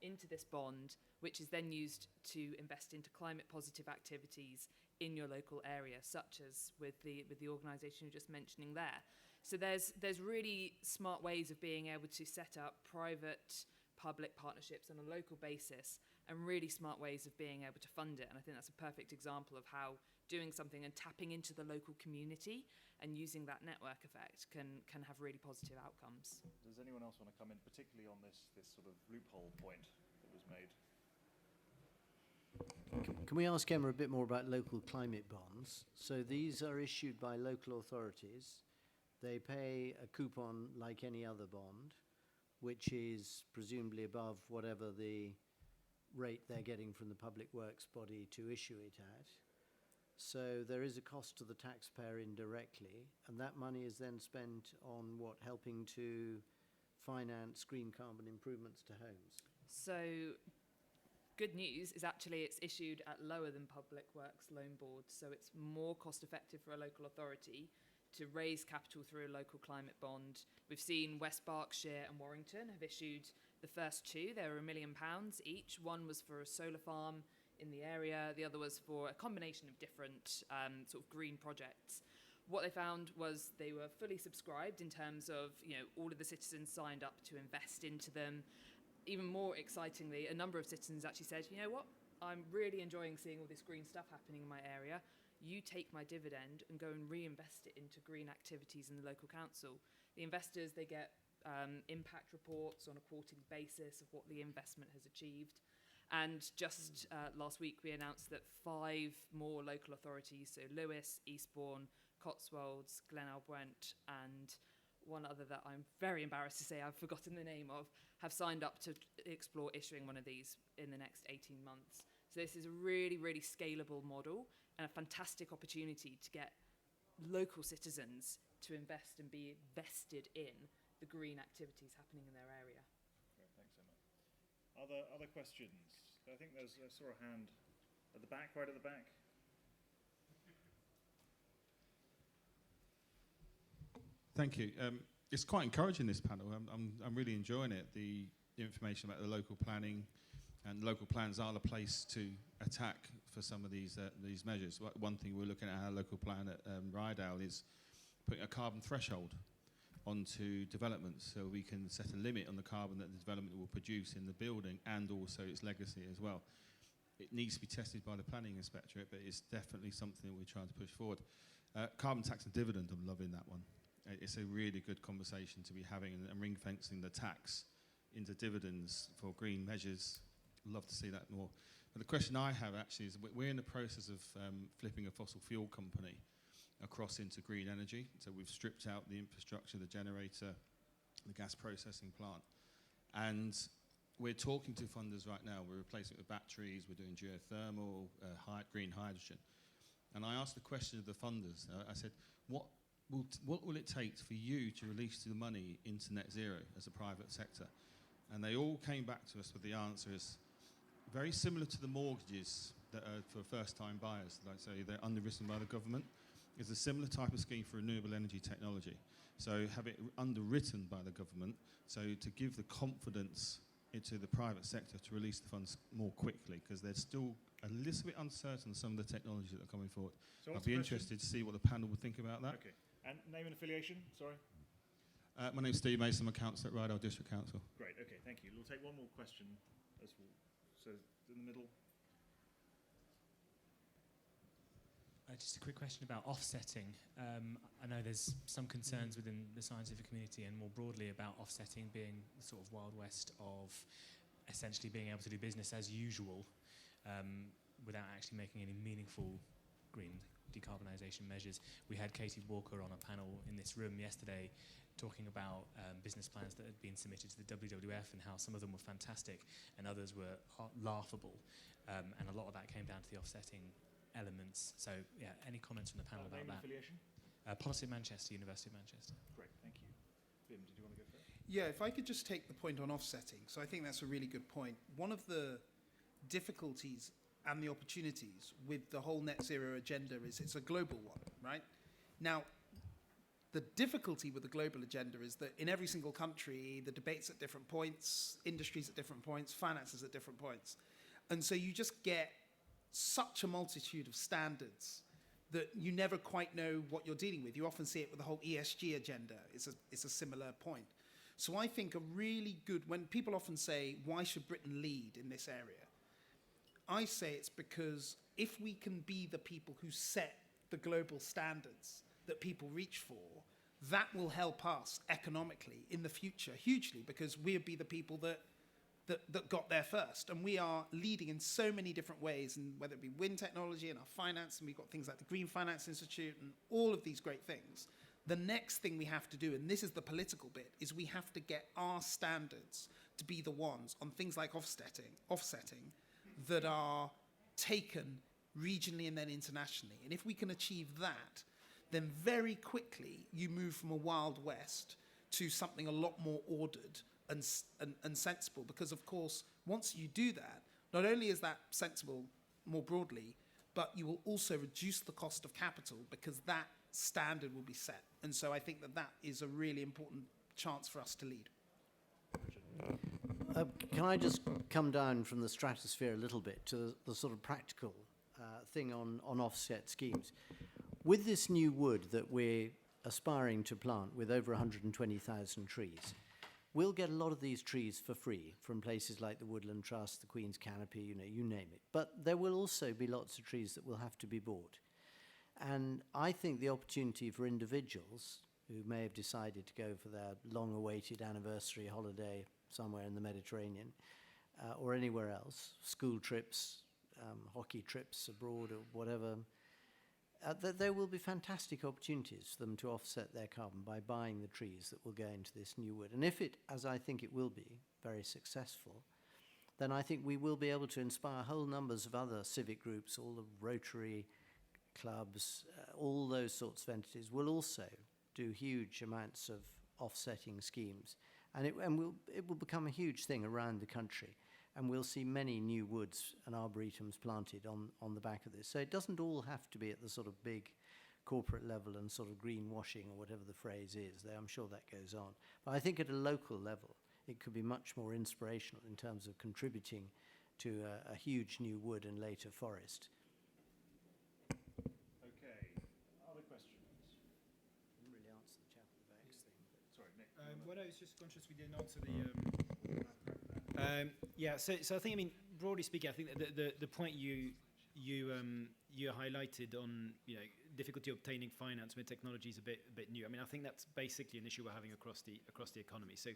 into this bond, which is then used to invest into climate positive activities in your local area, such as with the organisation you're just mentioning there. So there's really smart ways of being able to set up private public partnerships on a local basis, and really smart ways of being able to fund it. And I think that's a perfect example of how doing something and tapping into the local community and using that network effect can have really positive outcomes. Does anyone else want to come in, particularly on this sort of loophole point that was made? Can we ask Emma a bit more about local climate bonds? So these are issued by local authorities. They pay a coupon like any other bond, which is presumably above whatever the rate they're getting from the public works body to issue it at. So there is a cost to the taxpayer indirectly, and that money is then spent on what, helping to finance green carbon improvements to homes. So good news is actually it's issued at lower than public works loan boards, so it's more cost effective for a local authority to raise capital through a local climate bond. We've seen West Berkshire and Warrington have issued the first two. They were £1 million each. One was for a solar farm in the area. The other was for a combination of different sort of green projects. what they found was they were fully subscribed in terms of, all of the citizens signed up to invest into them. Even more excitingly, a number of citizens actually said, you know what, I'm really enjoying seeing all this green stuff happening in my area. You take my dividend and go and reinvest it into green activities in the local council. The investors, they get impact reports on a quarterly basis of what the investment has achieved. And just last week, we announced that 5 more local authorities, so Lewis, Eastbourne, Cotswolds, Glenelg Brent, and one other that I'm very embarrassed to say I've forgotten the name of, have signed up to explore issuing one of these in the next 18 months. So this is a really, really scalable model and a fantastic opportunity to get local citizens to invest and be vested in the green activities happening in their area. Great, thanks so much. Other questions? I think I saw a hand at the back, right at the back. Thank you. It's quite encouraging, this panel. I'm really enjoying it. The information about the local planning, and local plans are the place to attack for some of these measures. One thing we're looking at our local plan at Rydal is putting a carbon threshold onto developments, so we can set a limit on the carbon that the development will produce in the building and also its legacy as well. It needs to be tested by the planning inspectorate, but it's definitely something that we're trying to push forward. Carbon tax and dividend, I'm loving that one. It's a really good conversation to be having, and ring fencing the tax into dividends for green measures. Love to see that more. But the question I have actually is, we're in the process of flipping a fossil fuel company across into green energy. So we've stripped out the infrastructure, the generator, the gas processing plant. And we're talking to funders right now. We're replacing it with batteries, we're doing geothermal, green hydrogen. And I asked the question of the funders, I said, what will it take for you to release the money into net zero as a private sector? And they all came back to us with the answer is very similar to the mortgages that are for first-time buyers. Like I say, they're underwritten by the government. It's a similar type of scheme for renewable energy technology. So have it underwritten by the government, so to give the confidence into the private sector to release the funds more quickly, because they're still a little bit uncertain some of the technologies that are coming forward. So I'd be interested to see what the panel would think about that. Okay. And name and affiliation, sorry? My name's Steve Mason, I'm a councillor at Rydal District Council. Great, okay, thank you. We'll take one more question as well. So, in the middle. Just a quick question about offsetting. I know there's some concerns within the scientific community and more broadly about offsetting being the sort of Wild West of essentially being able to do business as usual without actually making any meaningful green decarbonisation measures. We had Katie Walker on a panel in this room yesterday talking about business plans that had been submitted to the WWF and how some of them were fantastic and others were laughable. And a lot of that came down to the offsetting elements. So, yeah, any comments from the panel about that? Affiliation? Policy at Manchester, University of Manchester. Great, thank you. Bim, did you want to go first? Yeah, if I could just take the point on offsetting. So I think that's a really good point. One of the difficulties and the opportunities with the whole net zero agenda is it's a global one, right? Now, the difficulty with the global agenda is that in every single country, the debate's at different points, industries at different points, finances at different points. And so you just get such a multitude of standards that you never quite know what you're dealing with. You often see it with the whole ESG agenda. It's a similar point. So I think a really good, when people often say, why should Britain lead in this area? I say it's because if we can be the people who set the global standards that people reach for, that will help us economically in the future hugely, because we'll be the people that got there first. And we are leading in so many different ways, and whether it be wind technology and our finance, and we've got things like the Green Finance Institute and all of these great things. The next thing we have to do, and this is the political bit, is we have to get our standards to be the ones on things like offsetting that are taken regionally and then internationally. And if we can achieve that, then very quickly you move from a Wild West to something a lot more ordered and sensible, because of course once you do that, not only is that sensible more broadly, but you will also reduce the cost of capital because that standard will be set. And so I think that is a really important chance for us to lead. Can I just come down from the stratosphere a little bit to the sort of practical thing on offset schemes? With this new wood that we're aspiring to plant with over 120,000 trees, we'll get a lot of these trees for free from places like the Woodland Trust, the Queen's Canopy, you name it. But there will also be lots of trees that will have to be bought. And I think the opportunity for individuals who may have decided to go for their long-awaited anniversary holiday somewhere in the Mediterranean or anywhere else, school trips, hockey trips abroad or whatever, there will be fantastic opportunities for them to offset their carbon by buying the trees that will go into this new wood. And if it, as I think it will be, very successful, then I think we will be able to inspire whole numbers of other civic groups, all the Rotary clubs, all those sorts of entities will also do huge amounts of offsetting schemes. And it will become a huge thing around the country. And we'll see many new woods and arboretums planted on the back of this. So it doesn't all have to be at the sort of big corporate level and sort of greenwashing or whatever the phrase is. I'm sure that goes on. But I think at a local level, it could be much more inspirational in terms of contributing to a huge new wood and later forest. Okay. Other questions? Didn't really answer the chap at the back's thing. Sorry, Nick. Well, I was just conscious we didn't answer yeah, so I think, I mean, broadly speaking, I think that the point you highlighted on, difficulty obtaining finance when technology is a bit new. I mean, I think that's basically an issue we're having across the economy. So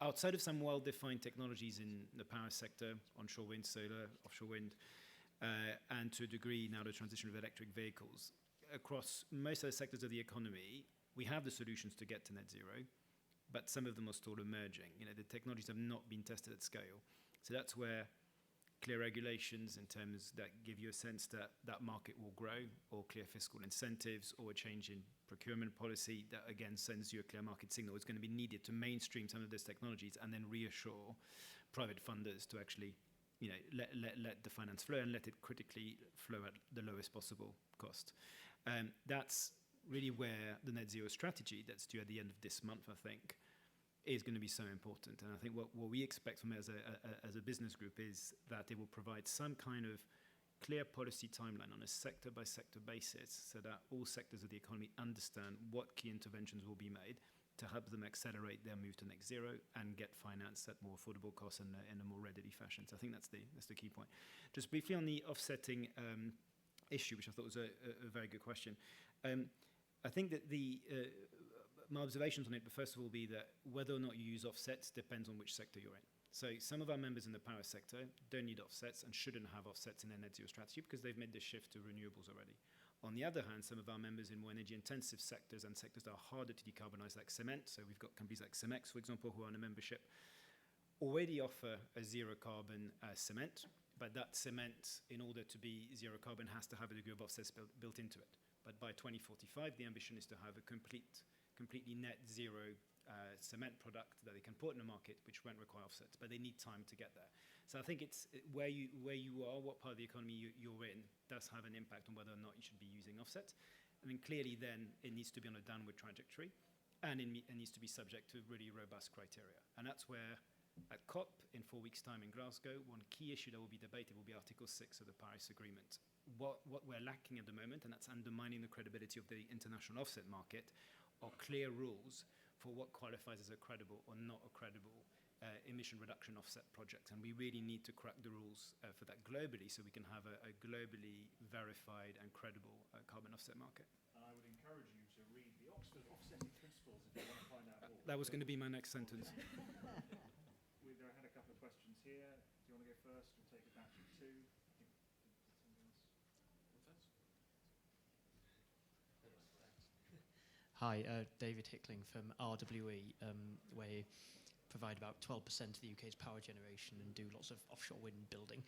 outside of some well-defined technologies in the power sector, onshore wind, solar, offshore wind, and to a degree now the transition of electric vehicles, across most of the sectors of the economy, we have the solutions to get to net zero, but some of them are still emerging. The technologies have not been tested at scale. So that's where clear regulations in terms that give you a sense that that market will grow, or clear fiscal incentives, or a change in procurement policy that again sends you a clear market signal is going to be needed to mainstream some of those technologies and then reassure private funders to actually let the finance flow and let it critically flow at the lowest possible cost. That's really where the net zero strategy that's due at the end of this month, I think, is going to be so important. And I think what we expect from it as a business group is that it will provide some kind of clear policy timeline on a sector-by-sector basis so that all sectors of the economy understand what key interventions will be made to help them accelerate their move to net zero and get finance at more affordable costs and in a more readily fashion. So I think that's the key point. Just briefly on the offsetting issue, which I thought was a very good question. I think that my observations on it, but first of all, be that whether or not you use offsets depends on which sector you're in. So some of our members in the power sector don't need offsets and shouldn't have offsets in their net zero strategy because they've made the shift to renewables already. On the other hand, some of our members in more energy-intensive sectors and sectors that are harder to decarbonize, like cement, so we've got companies like Cemex, for example, who are in a membership, already offer a zero-carbon cement, but that cement, in order to be zero-carbon, has to have a degree of offsets built into it. But by 2045, the ambition is to have a completely net zero cement product that they can put in the market, which won't require offsets, but they need time to get there. So I think it's where you are, what part of the economy you're in, does have an impact on whether or not you should be using offsets. I mean, clearly then it needs to be on a downward trajectory, and it needs to be subject to really robust criteria. And that's where at COP in 4 weeks' time in Glasgow, one key issue that will be debated will be Article 6 of the Paris Agreement. What we're lacking at the moment, and that's undermining the credibility of the international offset market, are clear rules for what qualifies as a credible or not a credible emission reduction offset project. And we really need to crack the rules for that globally so we can have a globally verified and credible carbon offset market. And I would encourage you to read the Oxford Offsetting Principles if you want to find out more. That was going to be my next sentence. I had a couple of questions here. Do you want to go first? We'll take it back to two. Hi, David Hickling from RWE, where we provide about 12% of the UK's power generation and do lots of offshore wind building,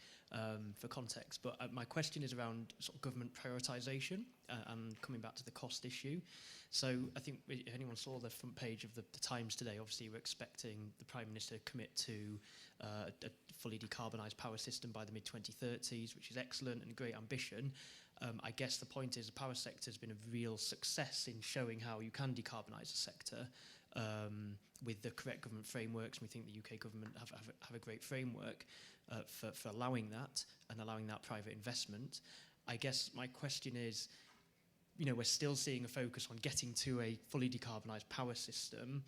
for context. But my question is around sort of government prioritisation and coming back to the cost issue. So I think if anyone saw the front page of the Times today, obviously we're expecting the Prime Minister to commit to a fully decarbonised power system by the mid-2030s, which is excellent and great ambition. I guess the point is the power sector has been a real success in showing how you can decarbonise a sector with the correct government frameworks. And we think the UK government have a great framework for allowing that and allowing that private investment. I guess my question is, we're still seeing a focus on getting to a fully decarbonised power system,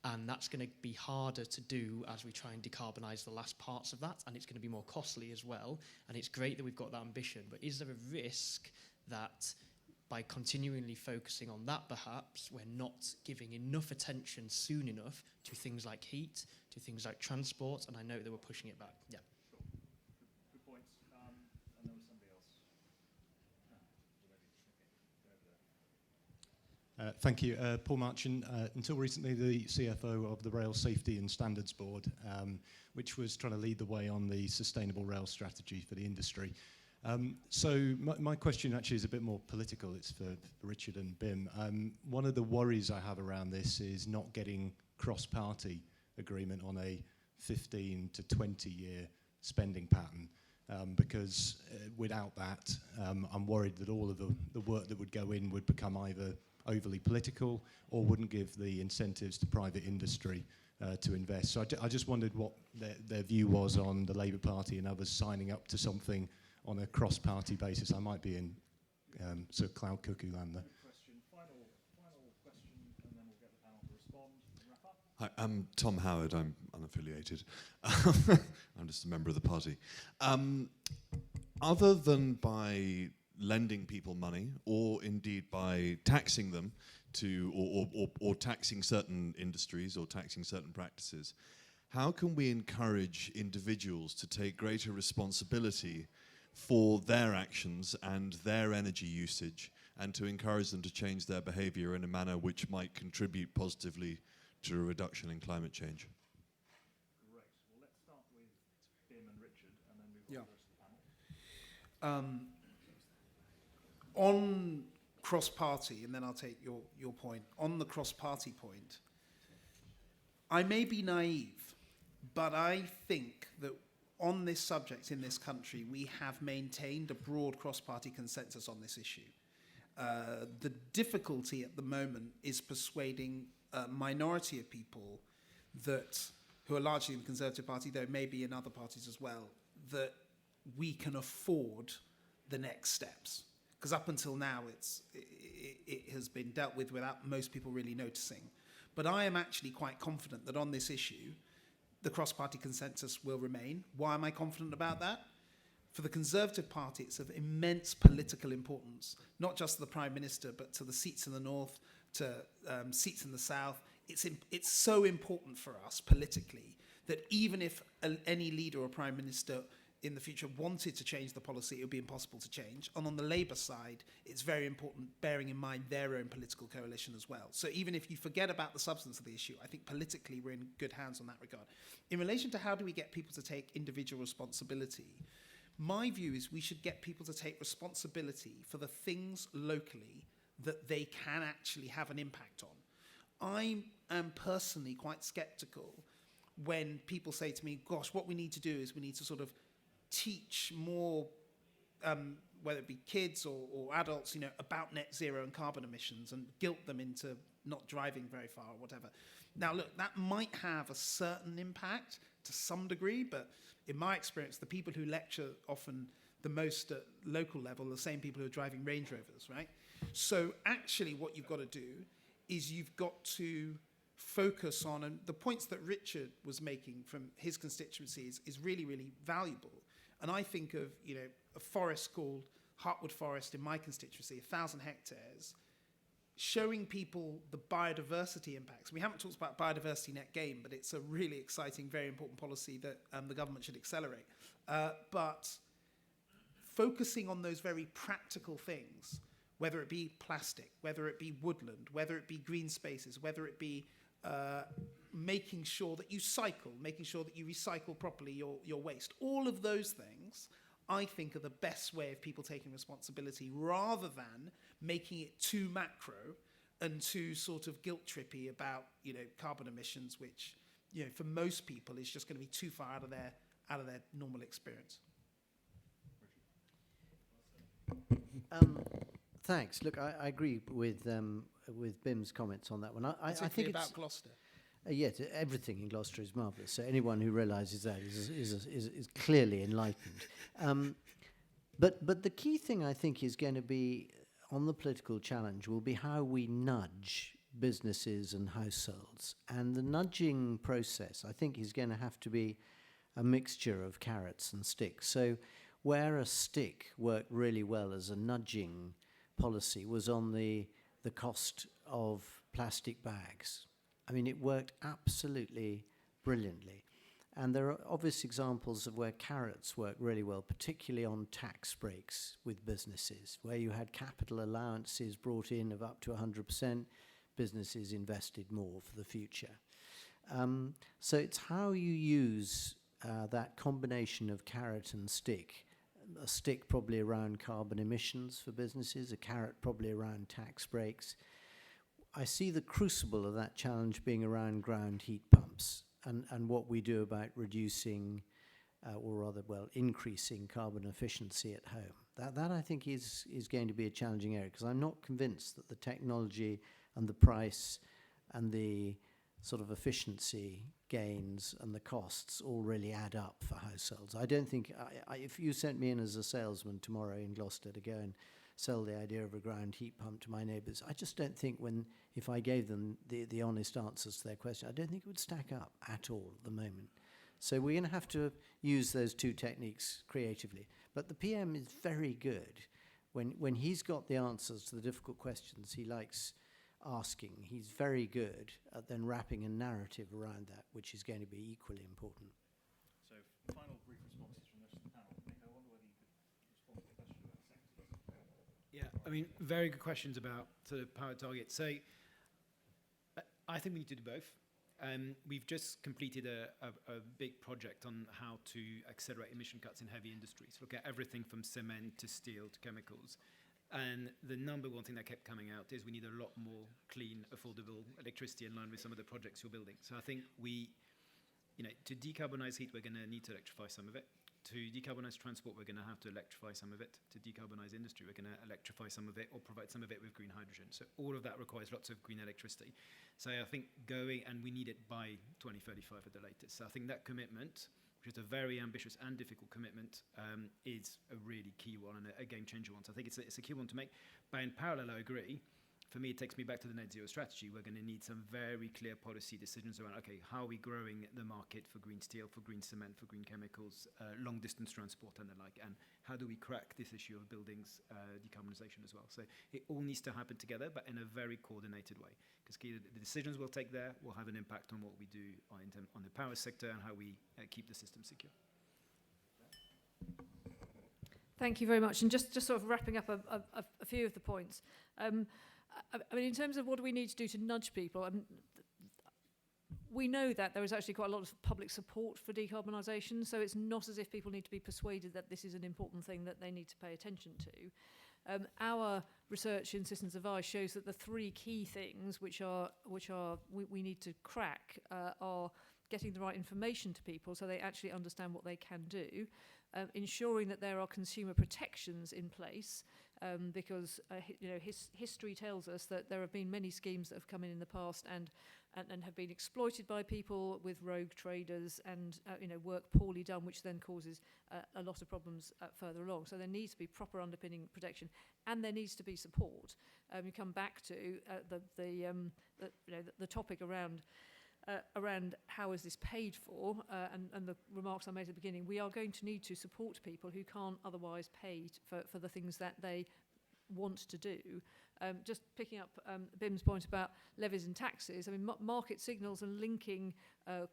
and that's going to be harder to do as we try and decarbonise the last parts of that, and it's going to be more costly as well. And it's great that we've got that ambition, but is there a risk that by continually focusing on that, perhaps we're not giving enough attention soon enough to things like heat, to things like transport? And I know that we're pushing it back. Yeah. Good points. And there was somebody else. Thank you. Paul Marchant, until recently the CFO of the Rail Safety and Standards Board, which was trying to lead the way on the sustainable rail strategy for the industry. So my question actually is a bit more political. It's for Richard and Bim. One of the worries I have around this is not getting cross-party agreement on a 15 to 20-year spending pattern. Because without that, I'm worried that all of the work that would go in would become either overly political or wouldn't give the incentives to private industry to invest. So I just wondered what their view was on the Labour Party and others signing up to something on a cross-party basis. I might be in sort of cloud cuckoo land there. Final question, and then we'll get the panel to respond and wrap up. Hi, I'm Tom Howard. I'm unaffiliated. I'm just a member of the party. Other than by lending people money, or indeed by taxing them to, or taxing certain industries or taxing certain practices, how can we encourage individuals to take greater responsibility for their actions and their energy usage, and to encourage them to change their behaviour in a manner which might contribute positively to a reduction in climate change? Great. Well, let's start with Bim and Richard, and then move on to the rest of the panel. On cross-party, and then I'll take your point. On the cross-party point, I may be naive, but I think that on this subject in this country, we have maintained a broad cross-party consensus on this issue. The difficulty at the moment is persuading a minority of people who are largely in the Conservative Party, though maybe in other parties as well, that we can afford the next steps. Because up until now, it has been dealt with without most people really noticing. But I am actually quite confident that on this issue, the cross-party consensus will remain. Why am I confident about that? For the Conservative Party, it's of immense political importance, not just to the Prime Minister, but to the seats in the North, to seats in the South. It's so important for us politically that even if any leader or Prime Minister in the future wanted to change the policy, it would be impossible to change. And on the Labour side, it's very important bearing in mind their own political coalition as well. So even if you forget about the substance of the issue, I think politically we're in good hands on that regard. In relation to how do we get people to take individual responsibility, my view is we should get people to take responsibility for the things locally that they can actually have an impact on. I am personally quite sceptical when people say to me, gosh, what we need to do is we need to sort of teach more, whether it be kids or adults, about net zero and carbon emissions, and guilt them into not driving very far or whatever. Now, look, that might have a certain impact to some degree, but in my experience, the people who lecture often the most at local level are the same people who are driving Range Rovers, right? So actually what you've got to do is you've got to focus on, and the points that Richard was making from his constituency is really, really valuable. And I think of, a forest called Hartwood Forest in my constituency, 1,000 hectares, showing people the biodiversity impacts. We haven't talked about biodiversity net gain, but it's a really exciting, very important policy that the government should accelerate. But focusing on those very practical things, whether it be plastic, whether it be woodland, whether it be green spaces, whether it be making sure that you cycle, making sure that you recycle properly your waste. All of those things, I think, are the best way of people taking responsibility, rather than making it too macro and too sort of guilt-trippy about, carbon emissions, which, for most people is just going to be too far out of their normal experience. Thanks. Look, I agree with Bim's comments on that one. I think about it's Gloucester. Yes, everything in Gloucester is marvellous. So anyone who realises that is clearly enlightened. But the key thing, I think, is going to be on the political challenge will be how we nudge businesses and households. And the nudging process, I think, is going to have to be a mixture of carrots and sticks. So where a stick worked really well as a nudging policy was on the cost of plastic bags. I mean, it worked absolutely brilliantly. And there are obvious examples of where carrots work really well, particularly on tax breaks with businesses, where you had capital allowances brought in of up to 100%, businesses invested more for the future. So it's how you use that combination of carrot and stick. A stick probably around carbon emissions for businesses, a carrot probably around tax breaks. I see the crucible of that challenge being around ground heat pumps and what we do about reducing, or rather, well, increasing carbon efficiency at home. That I think is going to be a challenging area, because I'm not convinced that the technology and the price and the sort of efficiency gains and the costs all really add up for households. I don't think, if you sent me in as a salesman tomorrow in Gloucester to go and sell the idea of a ground heat pump to my neighbours, I just don't think if I gave them the honest answers to their question, I don't think it would stack up at all at the moment. So we're going to have to use those two techniques creatively. But the PM is very good. When he's got the answers to the difficult questions he likes asking, he's very good at then wrapping a narrative around that, which is going to be equally important. So final brief responses from the rest of the panel. Nick, I wonder whether you could respond to the question about sectors. Yeah, I mean, very good questions about sort of power targets. So I think we need to do both. We've just completed a big project on how to accelerate emission cuts in heavy industries. Look at everything from cement to steel to chemicals. And the number one thing that kept coming out is we need a lot more clean, affordable electricity in line with some of the projects you're building. So I think to decarbonize heat, we're going to need to electrify some of it. To decarbonize transport, we're going to have to electrify some of it. To decarbonize industry, we're going to electrify some of it or provide some of it with green hydrogen. So all of that requires lots of green electricity. So I think and we need it by 2035 at the latest. So I think that commitment, which is a very ambitious and difficult commitment, is a really key one and a game changer one. So I think it's a key one to make. But in parallel, I agree. For me, it takes me back to the net zero strategy. We're going to need some very clear policy decisions around, okay, how are we growing the market for green steel, for green cement, for green chemicals, long distance transport and the like, and how do we crack this issue of buildings decarbonisation as well. So it all needs to happen together, but in a very coordinated way, because the decisions we'll take there will have an impact on what we do on the power sector and how we keep the system secure. Thank you very much. And just sort of wrapping up a few of the points. I mean, in terms of what do we need to do to nudge people, we know that there is actually quite a lot of public support for decarbonisation, so it's not as if people need to be persuaded that this is an important thing that they need to pay attention to. Our research in Citizens Advice shows that the three key things which we need to crack are getting the right information to people so they actually understand what they can do, ensuring that there are consumer protections in place, because history tells us that there have been many schemes that have come in the past and have been exploited by people with rogue traders and work poorly done, which then causes a lot of problems further along. So there needs to be proper underpinning protection, and there needs to be support. You come back to the topic around how is this paid for, and the remarks I made at the beginning. We are going to need to support people who can't otherwise pay for the things that they want to do. Just picking up Bim's point about levies and taxes, I mean, market signals and linking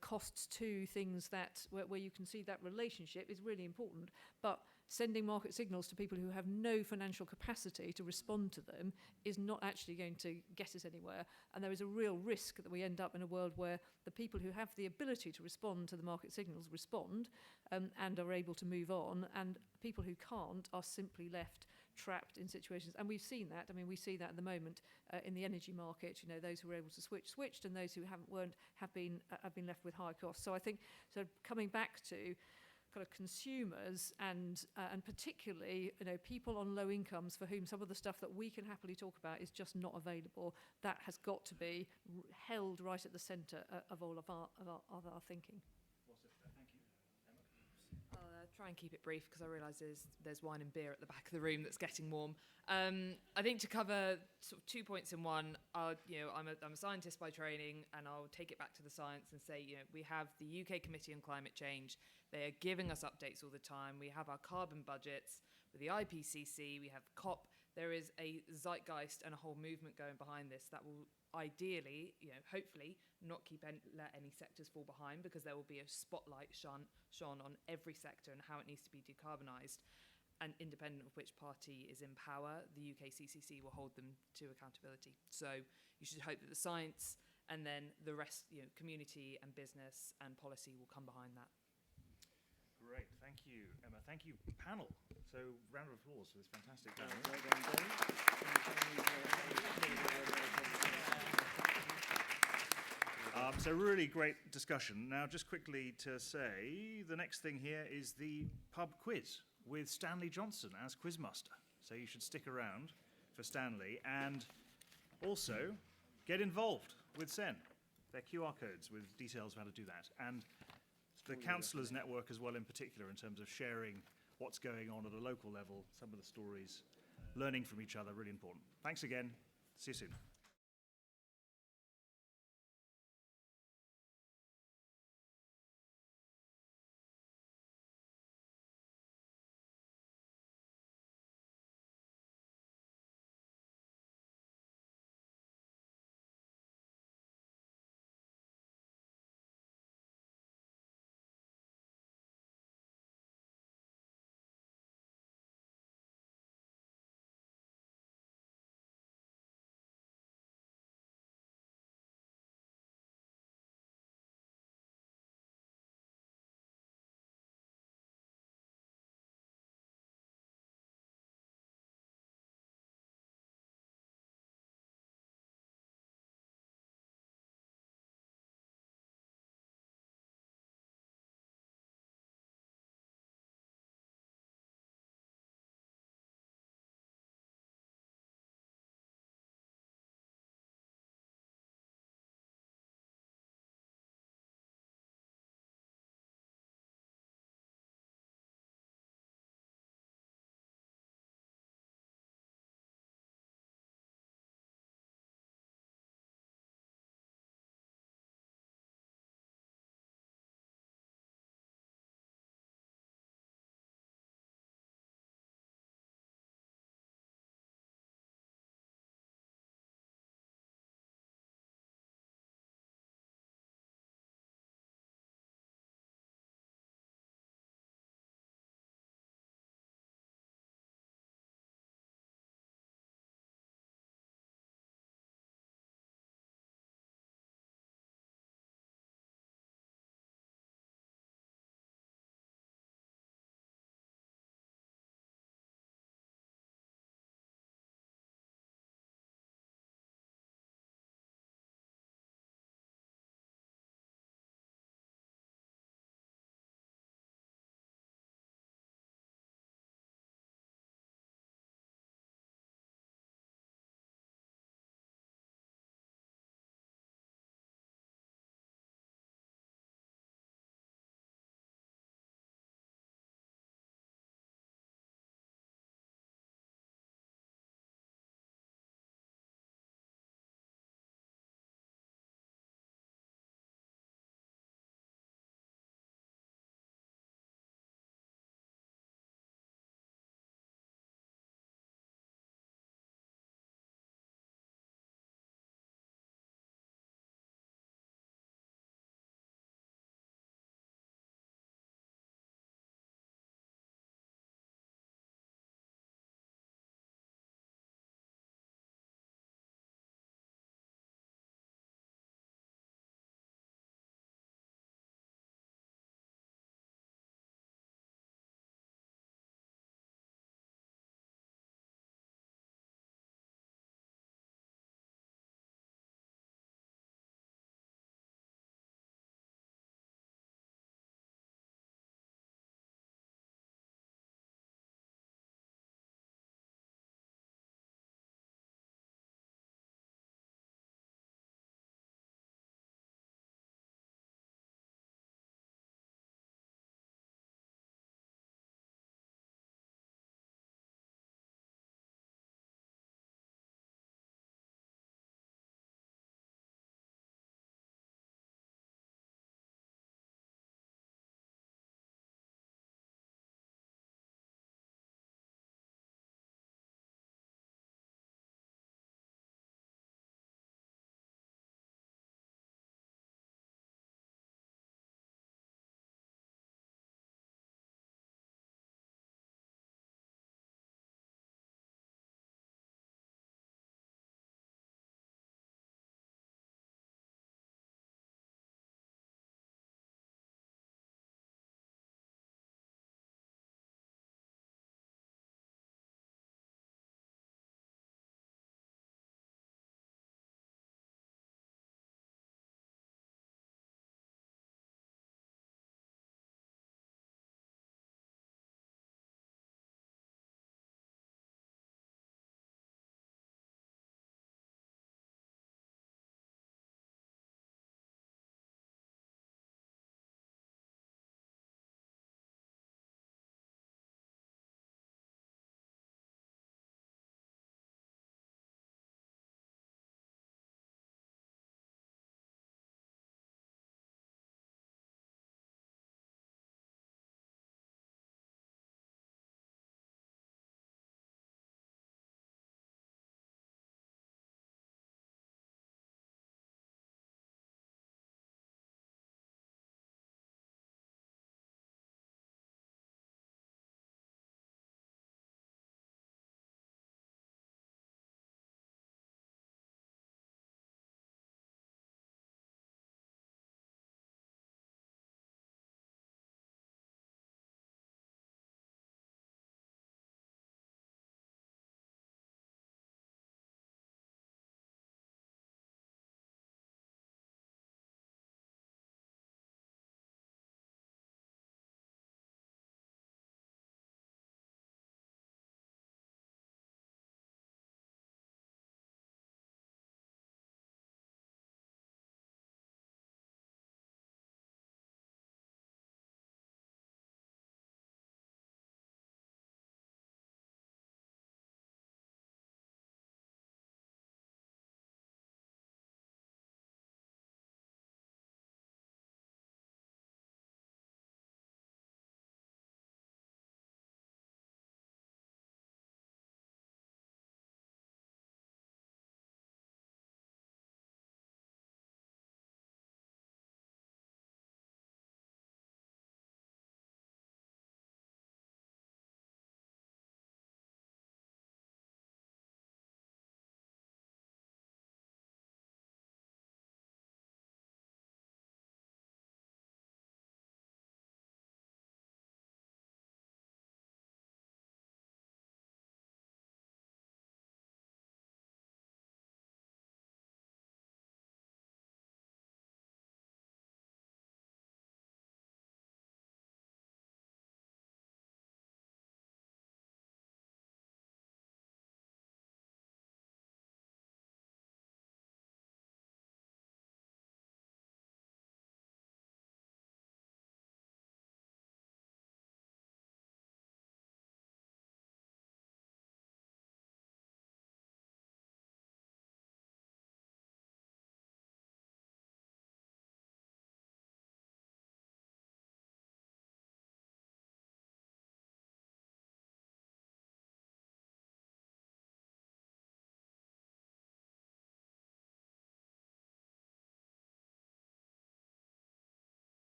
costs to things where you can see that relationship is really important, but sending market signals to people who have no financial capacity to respond to them is not actually going to get us anywhere. And there is a real risk that we end up in a world where the people who have the ability to respond to the market signals respond and are able to move on, and people who can't are simply left trapped in situations. And we've seen that. I mean, we see that at the moment in the energy market. Those who were able to switched, and those who weren't have been left with high costs. So I think coming back to kind of consumers and particularly people on low incomes for whom some of the stuff that we can happily talk about is just not available. That has got to be held right at the centre of all of our thinking. Thank you. Emma? try and keep it brief because I realise there's wine and beer at the back of the room that's getting warm. I think to cover sort of 2 points in one, I'm a scientist by training, and I'll take it back to the science and say, we have the UK Committee on Climate Change. They are giving us updates all the time. We have our carbon budgets with the IPCC. We have COP. There is a zeitgeist and a whole movement going behind this that will ideally, hopefully, not let any sectors fall behind, because there will be a spotlight shone on every sector and how it needs to be decarbonised. And independent of which party is in power, the UK CCC will hold them to accountability. So you should hope that the science and then the rest, community and business and policy will come behind that. Great, thank you, Emma. Thank you, panel. So, round of applause for this fantastic panel. So really great discussion. Now, just quickly to say, the next thing here is the pub quiz with Stanley Johnson as quizmaster. So you should stick around for Stanley, and also get involved with SEN. Their QR codes with details of how to do that. And the councillors network as well, in particular, in terms of sharing what's going on at a local level, some of the stories, learning from each other, really important. Thanks again. See you soon.